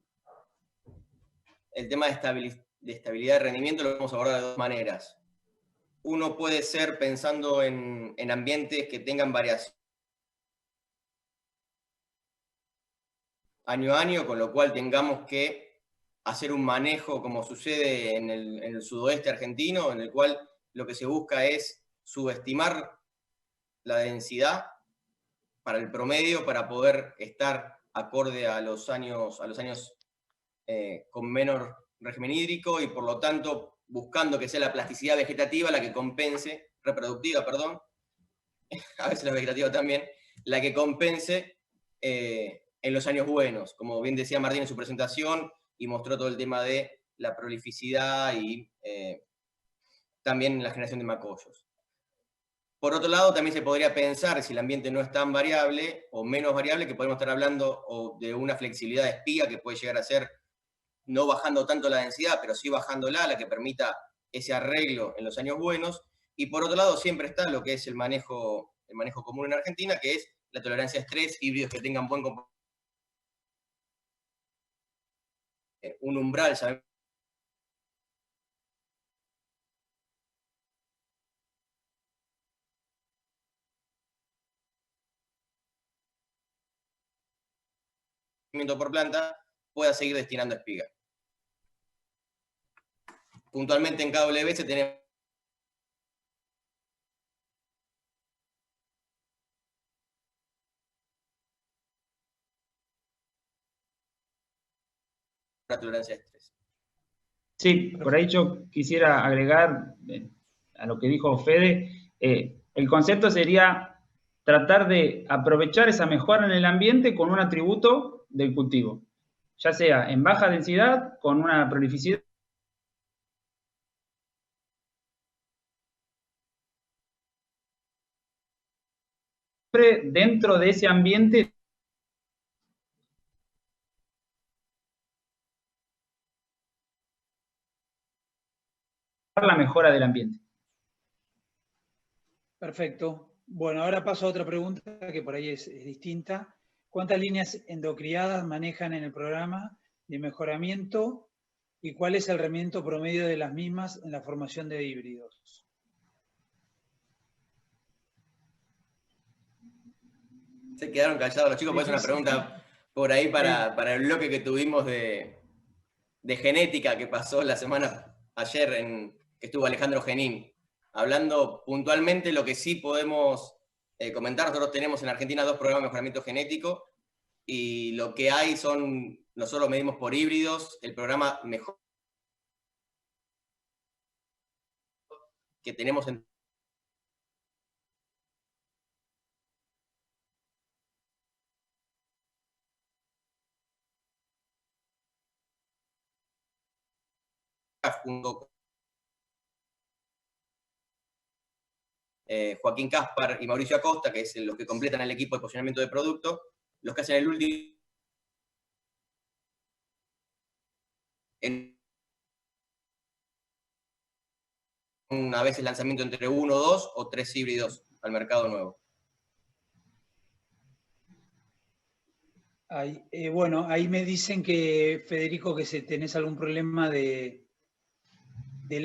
[SPEAKER 2] el tema de estabilidad de rendimiento, lo vamos a abordar de dos maneras. Uno puede ser pensando en ambientes que tengan variación año a año, con lo cual tengamos que hacer un manejo como sucede en el sudoeste argentino, en el cual lo que se busca es subestimar la densidad para el promedio, para poder estar acorde a los años con menor régimen hídrico, y por lo tanto buscando que sea la plasticidad vegetativa la que compense, reproductiva, perdón, a veces la vegetativa también, la que compense en los años buenos, como bien decía Martín en su presentación, y mostró todo el tema de la prolificidad y también la generación de macollos. Por otro lado, también se podría pensar, si el ambiente no es tan variable o menos variable, que podemos estar hablando de una flexibilidad de espiga que puede llegar a ser, no bajando tanto la densidad, pero sí bajándola, la que permita ese arreglo en los años buenos, y por otro lado siempre está lo que es el manejo común en Argentina, que es la tolerancia a estrés, híbridos que tengan buen comportamiento, un umbral, sabemos, por planta, pueda seguir destinando espiga. Puntualmente en KWS tenemos la tolerancia a estrés.
[SPEAKER 5] Sí, por ahí yo quisiera agregar a lo que dijo Fede, el concepto sería tratar de aprovechar esa mejora en el ambiente con un atributo del cultivo, ya sea en baja densidad, con una prolificidad dentro de ese ambiente. La mejora del ambiente.
[SPEAKER 1] Perfecto. Bueno, ahora paso a otra pregunta que por ahí es distinta. ¿Cuántas líneas endocriadas manejan en el programa de mejoramiento y cuál es el rendimiento promedio de las mismas en la formación de híbridos?
[SPEAKER 2] Se quedaron callados los chicos, porque es una pregunta por ahí para el bloque que tuvimos de genética que pasó la semana ayer, que estuvo Alejandro Genín, hablando puntualmente. Lo que sí podemos comentar, nosotros tenemos en Argentina 2 programas de mejoramiento genético, y lo que hay son, nosotros medimos por híbridos, el programa mejor que tenemos en junto con Joaquín Caspar y Mauricio Acosta, que es los que completan el equipo de posicionamiento de producto, los que hacen el último a veces lanzamiento entre 1, 2 o 3 híbridos al mercado nuevo.
[SPEAKER 1] Bueno, ahí me dicen que, Federico, que tenés algún problema del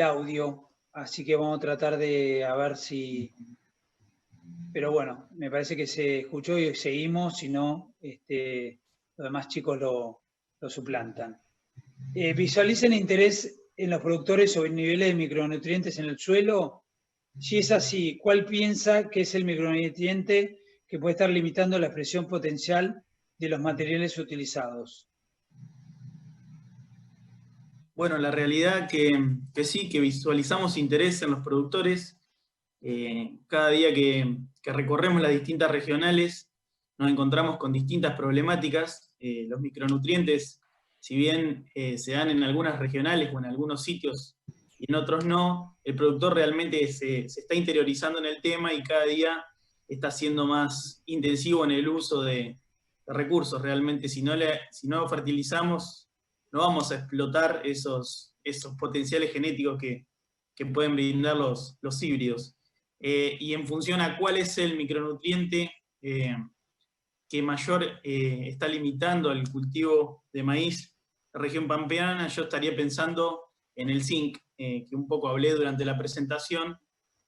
[SPEAKER 1] audio, así que vamos a tratar de a ver si... Pero bueno, me parece que se escuchó y seguimos, si no, los demás chicos lo suplantan. ¿Visualizan interés en los productores sobre niveles de micronutrientes en el suelo? Si es así, ¿cuál piensa que es el micronutriente que puede estar limitando la expresión potencial de los materiales utilizados?
[SPEAKER 3] Bueno, la realidad que sí, que visualizamos interés en los productores. Cada día que recorremos las distintas regionales nos encontramos con distintas problemáticas. Los micronutrientes, si bien se dan en algunas regionales o en algunos sitios y en otros no, el productor realmente se está interiorizando en el tema y cada día está siendo más intensivo en el uso de recursos. Realmente, si no fertilizamos, no vamos a explotar esos potenciales genéticos que pueden brindar los híbridos. Y en función a cuál es el micronutriente que mayor está limitando el cultivo de maíz en la región pampeana, yo estaría pensando en el zinc, que un poco hablé durante la presentación,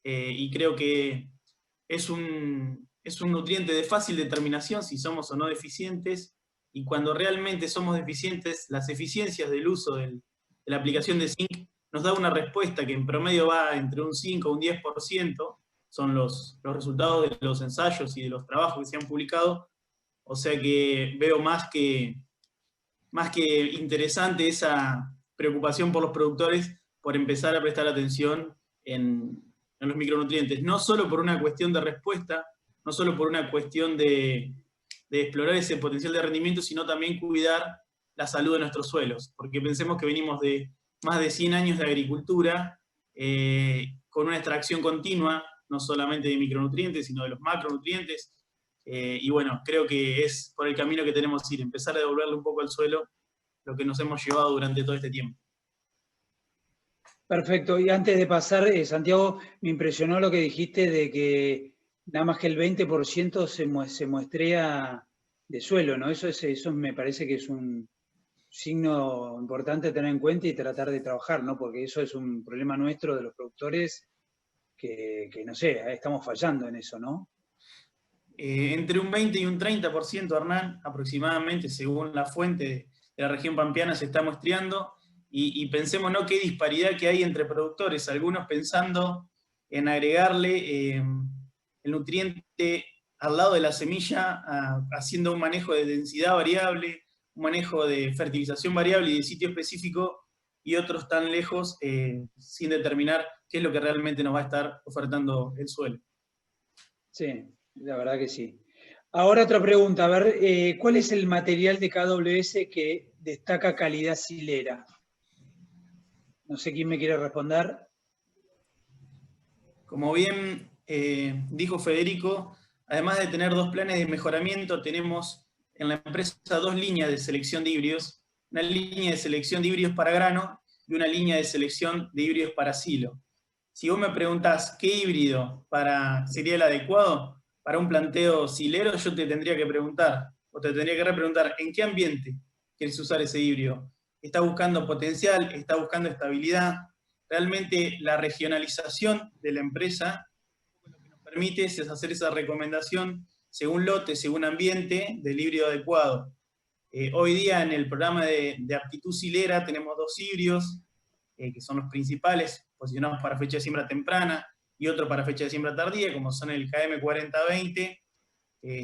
[SPEAKER 3] y creo que es un nutriente de fácil determinación si somos o no deficientes, y cuando realmente somos deficientes, las eficiencias del uso de la aplicación de zinc nos da una respuesta que en promedio va entre un 5 o un 10%, son los resultados de los ensayos y de los trabajos que se han publicado. O sea que veo más que interesante esa preocupación por los productores por empezar a prestar atención en los micronutrientes, no solo por una cuestión de respuesta, no solo por una cuestión de explorar ese potencial de rendimiento, sino también cuidar la salud de nuestros suelos, porque pensemos que venimos de más de 100 años de agricultura, con una extracción continua, no solamente de micronutrientes, sino de los macronutrientes, y bueno, creo que es por el camino que tenemos que ir, empezar a devolverle un poco al suelo lo que nos hemos llevado durante todo este tiempo.
[SPEAKER 1] Perfecto. Y antes de pasar, Santiago, me impresionó lo que dijiste de que nada más que el 20% se muestrea de suelo, ¿no? Eso me parece que es un signo importante a tener en cuenta y tratar de trabajar, ¿no? Porque eso es un problema nuestro de los productores que no sé, estamos fallando en eso, ¿no?
[SPEAKER 3] Entre un 20 y un 30%, Hernán, aproximadamente, según la fuente de la región pampeana, se está muestreando. Y pensemos, ¿no?, qué disparidad que hay entre productores, algunos pensando en agregarle el nutriente al lado de la semilla, haciendo un manejo de densidad variable, un manejo de fertilización variable y de sitio específico, y otros tan lejos sin determinar qué es lo que realmente nos va a estar ofertando el suelo.
[SPEAKER 1] Sí, la verdad que sí. Ahora otra pregunta, a ver, ¿cuál es el material de KWS que destaca calidad silera? No sé quién me quiere responder.
[SPEAKER 3] Como bien dijo Federico, además de tener 2 planes de mejoramiento, tenemos en la empresa 2 líneas de selección de híbridos, una línea de selección de híbridos para grano y una línea de selección de híbridos para silo. Si vos me preguntás qué híbrido sería el adecuado para un planteo silero, yo te tendría que preguntar, o te tendría que repreguntar, ¿en qué ambiente quieres usar ese híbrido? ¿Está buscando potencial? ¿Está buscando estabilidad? Realmente la regionalización de la empresa lo que nos permite es hacer esa recomendación según lote, según ambiente, del híbrido adecuado. Hoy día en el programa de aptitud silera tenemos 2 híbridos, que son los principales, posicionados para fecha de siembra temprana, y otro para fecha de siembra tardía, como son el KM4020,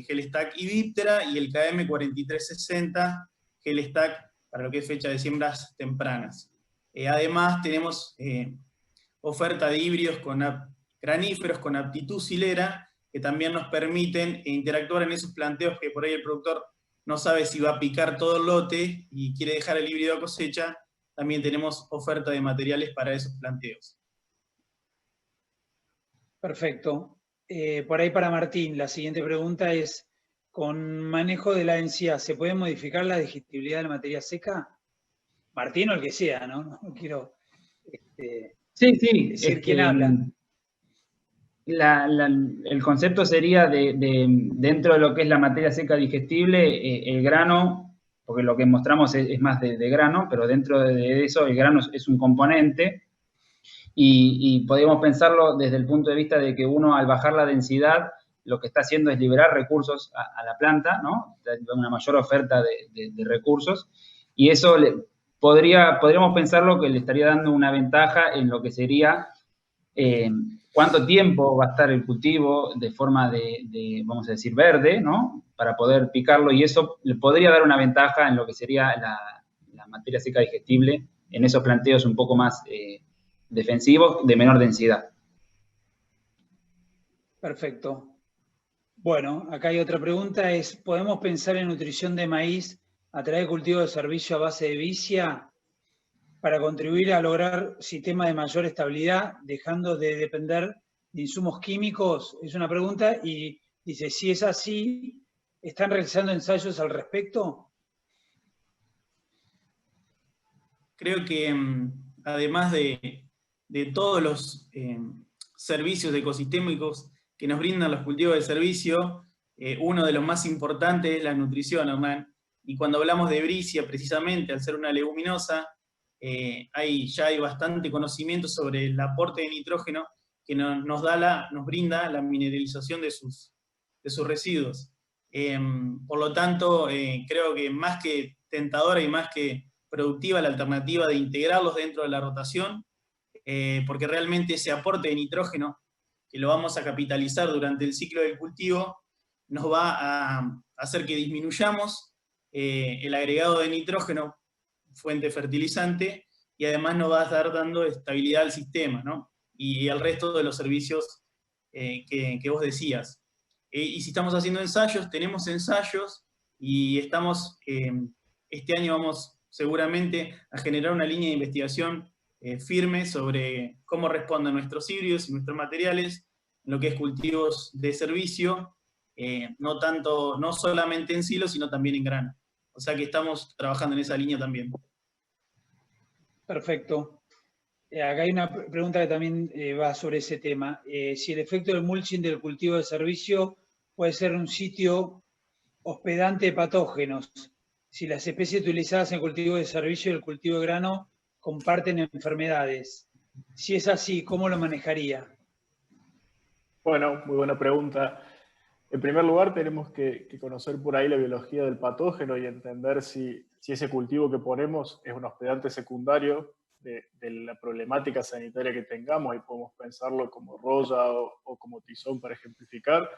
[SPEAKER 3] Gelstack y Viptera, y el KM4360, Gelstack para lo que es fecha de siembras tempranas. Además tenemos oferta de híbridos graníferos con aptitud silera, que también nos permiten interactuar en esos planteos que por ahí el productor no sabe si va a picar todo el lote y quiere dejar el híbrido a cosecha. También tenemos oferta de materiales para esos planteos.
[SPEAKER 1] Perfecto. Por ahí para Martín, la siguiente pregunta es, ¿con manejo de la densidad se puede modificar la digestibilidad de la materia seca? Martín o el que sea, ¿no? No quiero
[SPEAKER 5] Sí,
[SPEAKER 1] decir quién habla.
[SPEAKER 5] El concepto sería dentro de lo que es la materia seca digestible, el grano, porque lo que mostramos es más de grano, pero dentro de eso el grano es un componente, y podemos pensarlo desde el punto de vista de que uno, al bajar la densidad, lo que está haciendo es liberar recursos a la planta, ¿no? Una mayor oferta de recursos, y eso podríamos pensarlo que le estaría dando una ventaja en lo que sería cuánto tiempo va a estar el cultivo de forma vamos a decir, verde, ¿no? Para poder picarlo, y eso le podría dar una ventaja en lo que sería la materia seca digestible, en esos planteos un poco más defensivos, de menor densidad.
[SPEAKER 1] Perfecto. Bueno, acá hay otra pregunta, ¿podemos pensar en nutrición de maíz a través de cultivo de servicio a base de vicia para contribuir a lograr sistemas de mayor estabilidad, dejando de depender de insumos químicos? Es una pregunta y dice, si es así, ¿están realizando ensayos al respecto?
[SPEAKER 3] Creo que además de todos los servicios ecosistémicos que nos brindan los cultivos de servicio, uno de los más importantes es la nutrición, Hernán. Y cuando hablamos de bricia, precisamente, al ser una leguminosa, ya hay bastante conocimiento sobre el aporte de nitrógeno que nos brinda la mineralización de sus residuos. Por lo tanto, creo que más que tentadora y más que productiva la alternativa de integrarlos dentro de la rotación, porque realmente ese aporte de nitrógeno, que lo vamos a capitalizar durante el ciclo del cultivo, nos va a hacer que disminuyamos el agregado de nitrógeno, fuente fertilizante, y además nos va a estar dando estabilidad al sistema, ¿no? Y al resto de los servicios que vos decías. Y si estamos haciendo ensayos, tenemos ensayos, y estamos, este año vamos seguramente a generar una línea de investigación firme sobre cómo responden nuestros híbridos y nuestros materiales en lo que es cultivos de servicio, no solamente en silo, sino también en grano. O sea que estamos trabajando en esa línea también.
[SPEAKER 1] Perfecto. Acá hay una pregunta que también va sobre ese tema. Si el efecto del mulching del cultivo de servicio puede ser un sitio hospedante de patógenos, si las especies utilizadas en el cultivo de servicio y el cultivo de grano comparten enfermedades. Si es así, ¿cómo lo manejaría?
[SPEAKER 4] Bueno, muy buena pregunta. En primer lugar, tenemos que conocer por ahí la biología del patógeno y entender si ese cultivo que ponemos es un hospedante secundario de la problemática sanitaria que tengamos, y podemos pensarlo como roya o como tizón para ejemplificar.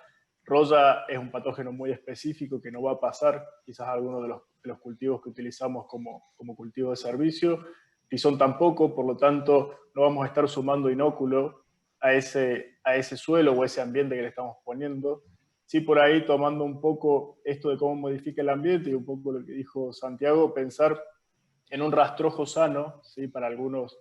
[SPEAKER 4] Roya es un patógeno muy específico que no va a pasar quizás a alguno de los cultivos que utilizamos como cultivo de servicio. Tizón tampoco, por lo tanto no vamos a estar sumando inóculo a ese suelo o a ese ambiente que le estamos poniendo. Sí, por ahí tomando un poco esto de cómo modifica el ambiente y un poco lo que dijo Santiago, pensar en un rastrojo sano, ¿sí? para algunos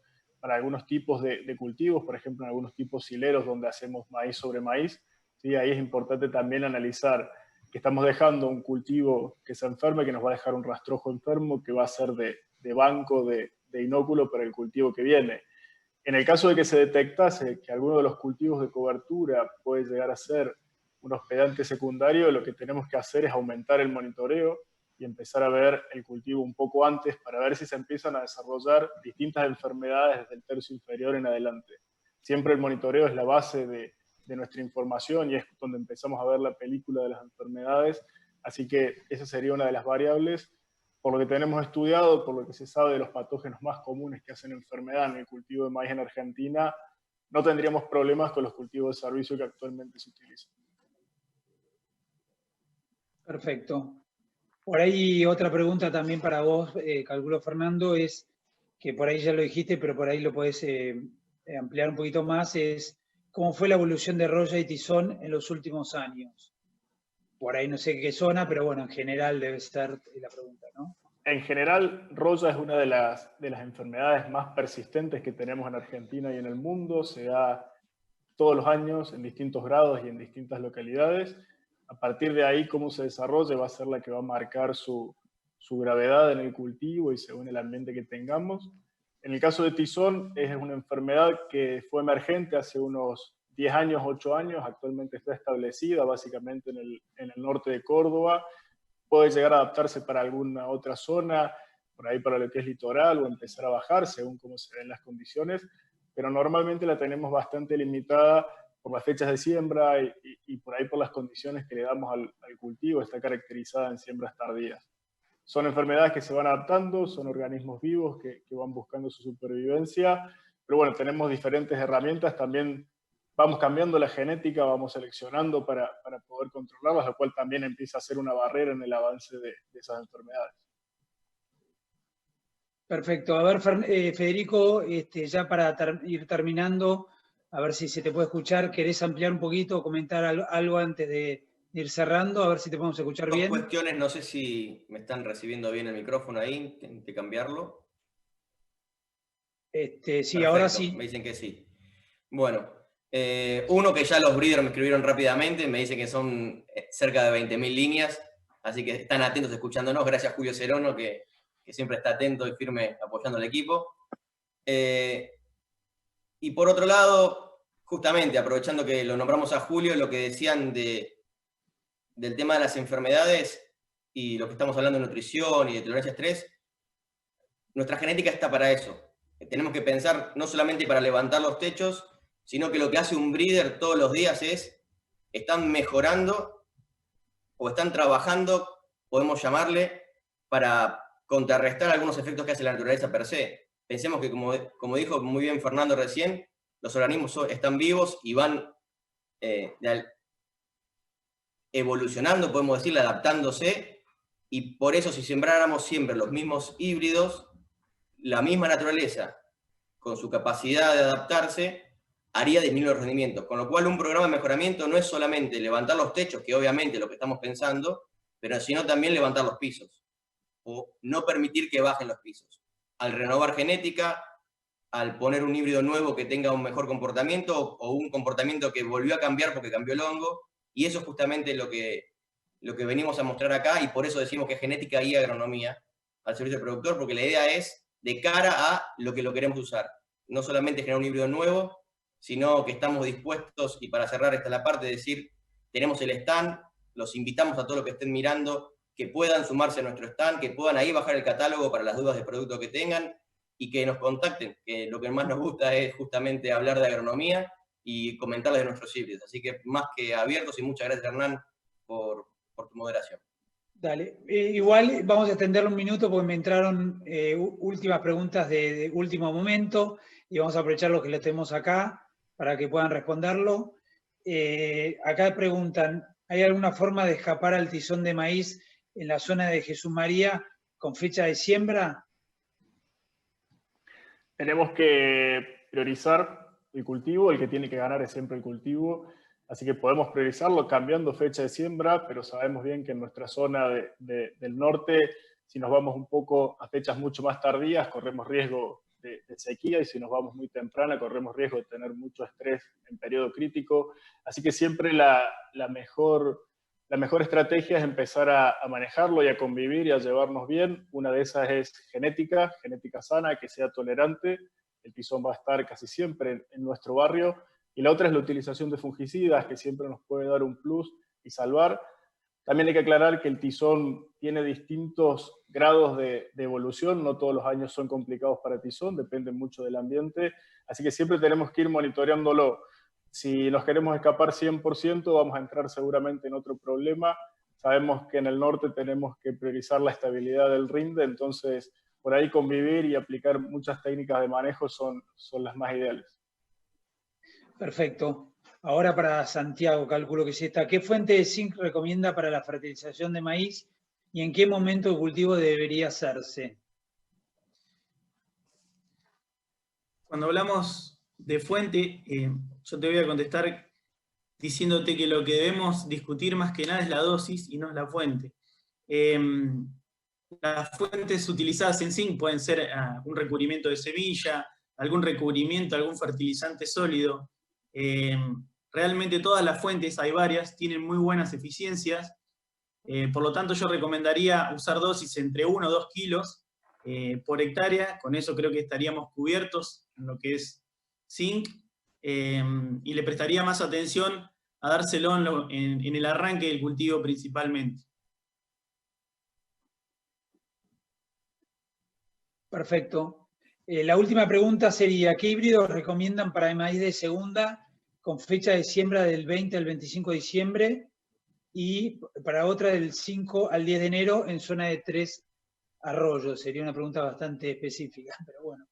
[SPEAKER 4] tipos de cultivos, por ejemplo, en algunos tipos hileros donde hacemos maíz sobre maíz, ¿sí? Ahí es importante también analizar que estamos dejando un cultivo que se enferme, que nos va a dejar un rastrojo enfermo, que va a ser de banco, de inóculo para el cultivo que viene. En el caso de que se detectase que alguno de los cultivos de cobertura puede llegar a ser un hospedante secundario, lo que tenemos que hacer es aumentar el monitoreo y empezar a ver el cultivo un poco antes para ver si se empiezan a desarrollar distintas enfermedades desde el tercio inferior en adelante. Siempre el monitoreo es la base de nuestra información y es donde empezamos a ver la película de las enfermedades, así que esa sería una de las variables. Por lo que tenemos estudiado, por lo que se sabe de los patógenos más comunes que hacen enfermedad en el cultivo de maíz en Argentina, no tendríamos problemas con los cultivos de servicio que actualmente se utilizan.
[SPEAKER 1] Perfecto. Por ahí otra pregunta también para vos, calculo Fernando, es que por ahí ya lo dijiste, pero por ahí lo podés ampliar un poquito más, es cómo fue la evolución de roya y tizón en los últimos años. Por ahí no sé qué zona, pero bueno, en general debe estar la pregunta, ¿no?
[SPEAKER 4] En general, roya es una de las enfermedades más persistentes que tenemos en Argentina y en el mundo. Se da todos los años en distintos grados y en distintas localidades. A partir de ahí, cómo se desarrolle va a ser la que va a marcar su gravedad en el cultivo y según el ambiente que tengamos. En el caso de tizón, es una enfermedad que fue emergente hace unos 10 años, 8 años, actualmente está establecida básicamente en el norte de Córdoba, puede llegar a adaptarse para alguna otra zona, por ahí para lo que es litoral, o empezar a bajar según cómo se ven las condiciones, pero normalmente la tenemos bastante limitada por las fechas de siembra y por ahí por las condiciones que le damos al cultivo, está caracterizada en siembras tardías. Son enfermedades que se van adaptando, son organismos vivos que van buscando su supervivencia, pero bueno, tenemos diferentes herramientas, también vamos cambiando la genética, vamos seleccionando para poder controlarlas, lo cual también empieza a ser una barrera en el avance de esas enfermedades.
[SPEAKER 1] Perfecto. A ver, Federico, ya para ir terminando, a ver si se te puede escuchar, ¿querés ampliar un poquito o comentar algo antes de ir cerrando? A ver si te podemos escuchar bien.
[SPEAKER 2] Dos cuestiones, no sé si me están recibiendo bien el micrófono ahí, tengo que cambiarlo.
[SPEAKER 1] Sí,
[SPEAKER 2] perfecto,
[SPEAKER 1] ahora sí.
[SPEAKER 2] Me dicen que sí. Bueno, uno que ya los breeders me escribieron rápidamente, me dicen que son cerca de 20.000 líneas, así que están atentos escuchándonos. Gracias Julio Cerono, que siempre está atento y firme apoyando al equipo. Y por otro lado, justamente aprovechando que lo nombramos a Julio, lo que decían del tema de las enfermedades y lo que estamos hablando de nutrición y de tolerancia a estrés, nuestra genética está para eso. Tenemos que pensar no solamente para levantar los techos, sino que lo que hace un breeder todos los días están mejorando o están trabajando, podemos llamarle, para contrarrestar algunos efectos que hace la naturaleza per se. Pensemos que, como dijo muy bien Fernando recién, los organismos están vivos y van evolucionando, podemos decir, adaptándose, y por eso si sembráramos siempre los mismos híbridos, la misma naturaleza, con su capacidad de adaptarse, haría disminuir los rendimientos. Con lo cual un programa de mejoramiento no es solamente levantar los techos, que obviamente es lo que estamos pensando, pero sino también levantar los pisos, o no permitir que bajen los pisos. Al renovar genética, al poner un híbrido nuevo que tenga un mejor comportamiento, o un comportamiento que volvió a cambiar porque cambió el hongo, y eso es justamente lo que venimos a mostrar acá, y por eso decimos que genética y agronomía al servicio del productor, porque la idea es de cara a lo que lo queremos usar. no solamente generar un híbrido nuevo, sino que estamos dispuestos, y para cerrar esta la parte, de decir, tenemos el stand, los invitamos a todos los que estén mirando, que puedan sumarse a nuestro stand, que puedan ahí bajar el catálogo para las dudas de producto que tengan, y que nos contacten, que lo que más nos gusta es justamente hablar de agronomía y comentarles de nuestros híbridos. Así que más que abiertos, y muchas gracias, Hernán, por tu moderación.
[SPEAKER 1] Dale, igual vamos a extender un minuto porque me entraron últimas preguntas de último momento y vamos a aprovechar lo que le tenemos acá para que puedan responderlo. Acá preguntan, ¿hay alguna forma de escapar al tizón de maíz en la zona de Jesús María con fecha de siembra?
[SPEAKER 4] Tenemos que priorizar el cultivo, el que tiene que ganar es siempre el cultivo, así que podemos priorizarlo cambiando fecha de siembra, pero sabemos bien que en nuestra zona del norte, si nos vamos un poco a fechas mucho más tardías, corremos riesgo de sequía, y si nos vamos muy temprana, corremos riesgo de tener mucho estrés en periodo crítico. Así que siempre la mejor estrategia es empezar a manejarlo y a convivir y a llevarnos bien. Una de esas es genética sana, que sea tolerante. El tizón va a estar casi siempre en nuestro barrio. Y la otra es la utilización de fungicidas, que siempre nos puede dar un plus y salvar. También hay que aclarar que el tizón tiene distintos grados de evolución, no todos los años son complicados para tizón, depende mucho del ambiente, así que siempre tenemos que ir monitoreándolo. Si nos queremos escapar 100%, vamos a entrar seguramente en otro problema. Sabemos que en el norte tenemos que priorizar la estabilidad del rinde, entonces por ahí convivir y aplicar muchas técnicas de manejo son las más ideales.
[SPEAKER 1] Perfecto. Ahora para Santiago, calculo que sí está. ¿Qué fuente de zinc recomienda para la fertilización de maíz y en qué momento de cultivo debería hacerse?
[SPEAKER 3] Cuando hablamos de fuente, yo te voy a contestar diciéndote que lo que debemos discutir más que nada es la dosis y no es la fuente. Las fuentes utilizadas en zinc pueden ser un recubrimiento de semilla, algún recubrimiento, algún fertilizante sólido. Realmente todas las fuentes, hay varias, tienen muy buenas eficiencias. Por lo tanto, yo recomendaría usar dosis entre 1 o 2 kilos por hectárea. Con eso creo que estaríamos cubiertos en lo que es zinc. Y le prestaría más atención a dárselo en el arranque del cultivo principalmente.
[SPEAKER 1] Perfecto. La última pregunta sería, ¿qué híbridos recomiendan para el maíz de segunda con fecha de siembra del 20 al 25 de diciembre y para otra del 5 al 10 de enero en zona de 3 arroyos? Sería una pregunta bastante específica, pero bueno.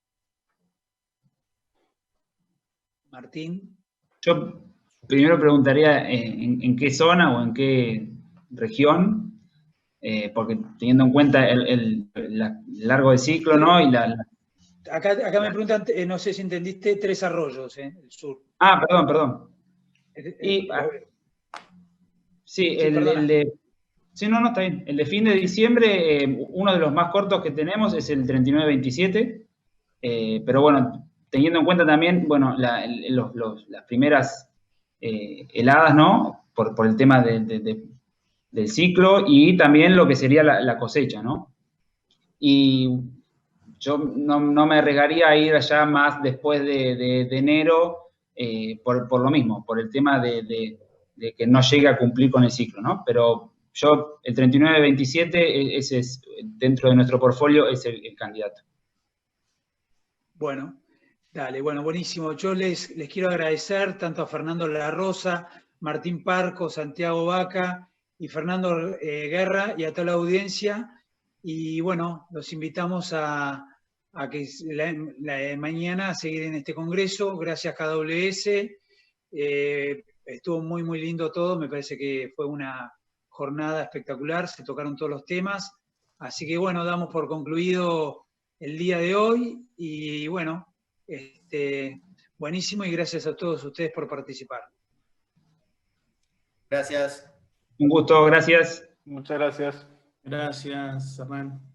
[SPEAKER 1] Martín.
[SPEAKER 5] Yo primero preguntaría en qué zona o en qué región, porque teniendo en cuenta el largo de ciclo, ¿no? Y
[SPEAKER 1] Acá me preguntan, no sé si entendiste, 3 arroyos, el sur.
[SPEAKER 5] Ah, perdón. Sí, sí, no, está bien. El de fin de diciembre, uno de los más cortos que tenemos es el 39-27, pero bueno, teniendo en cuenta también, bueno, las primeras heladas, ¿no? Por el tema del ciclo y también lo que sería la cosecha, ¿no? Y yo no me arriesgaría a ir allá más después de enero por lo mismo, por el tema de que no llegue a cumplir con el ciclo, ¿no? Pero yo, el 39-27, ese es, dentro de nuestro portfolio, es el candidato.
[SPEAKER 1] Bueno, dale, bueno, buenísimo. Yo les quiero agradecer tanto a Fernando La Rosa, Martín Parco, Santiago Vaca y Fernando Guerra y a toda la audiencia. Y bueno, los invitamos a que mañana a seguir en este congreso. Gracias KWS. Estuvo muy, muy lindo todo. Me parece que fue una jornada espectacular. Se tocaron todos los temas. Así que bueno, damos por concluido el día de hoy. Y bueno, buenísimo y gracias a todos ustedes por participar.
[SPEAKER 2] Gracias.
[SPEAKER 5] Un gusto, gracias.
[SPEAKER 4] Muchas gracias.
[SPEAKER 3] Gracias, Hernán.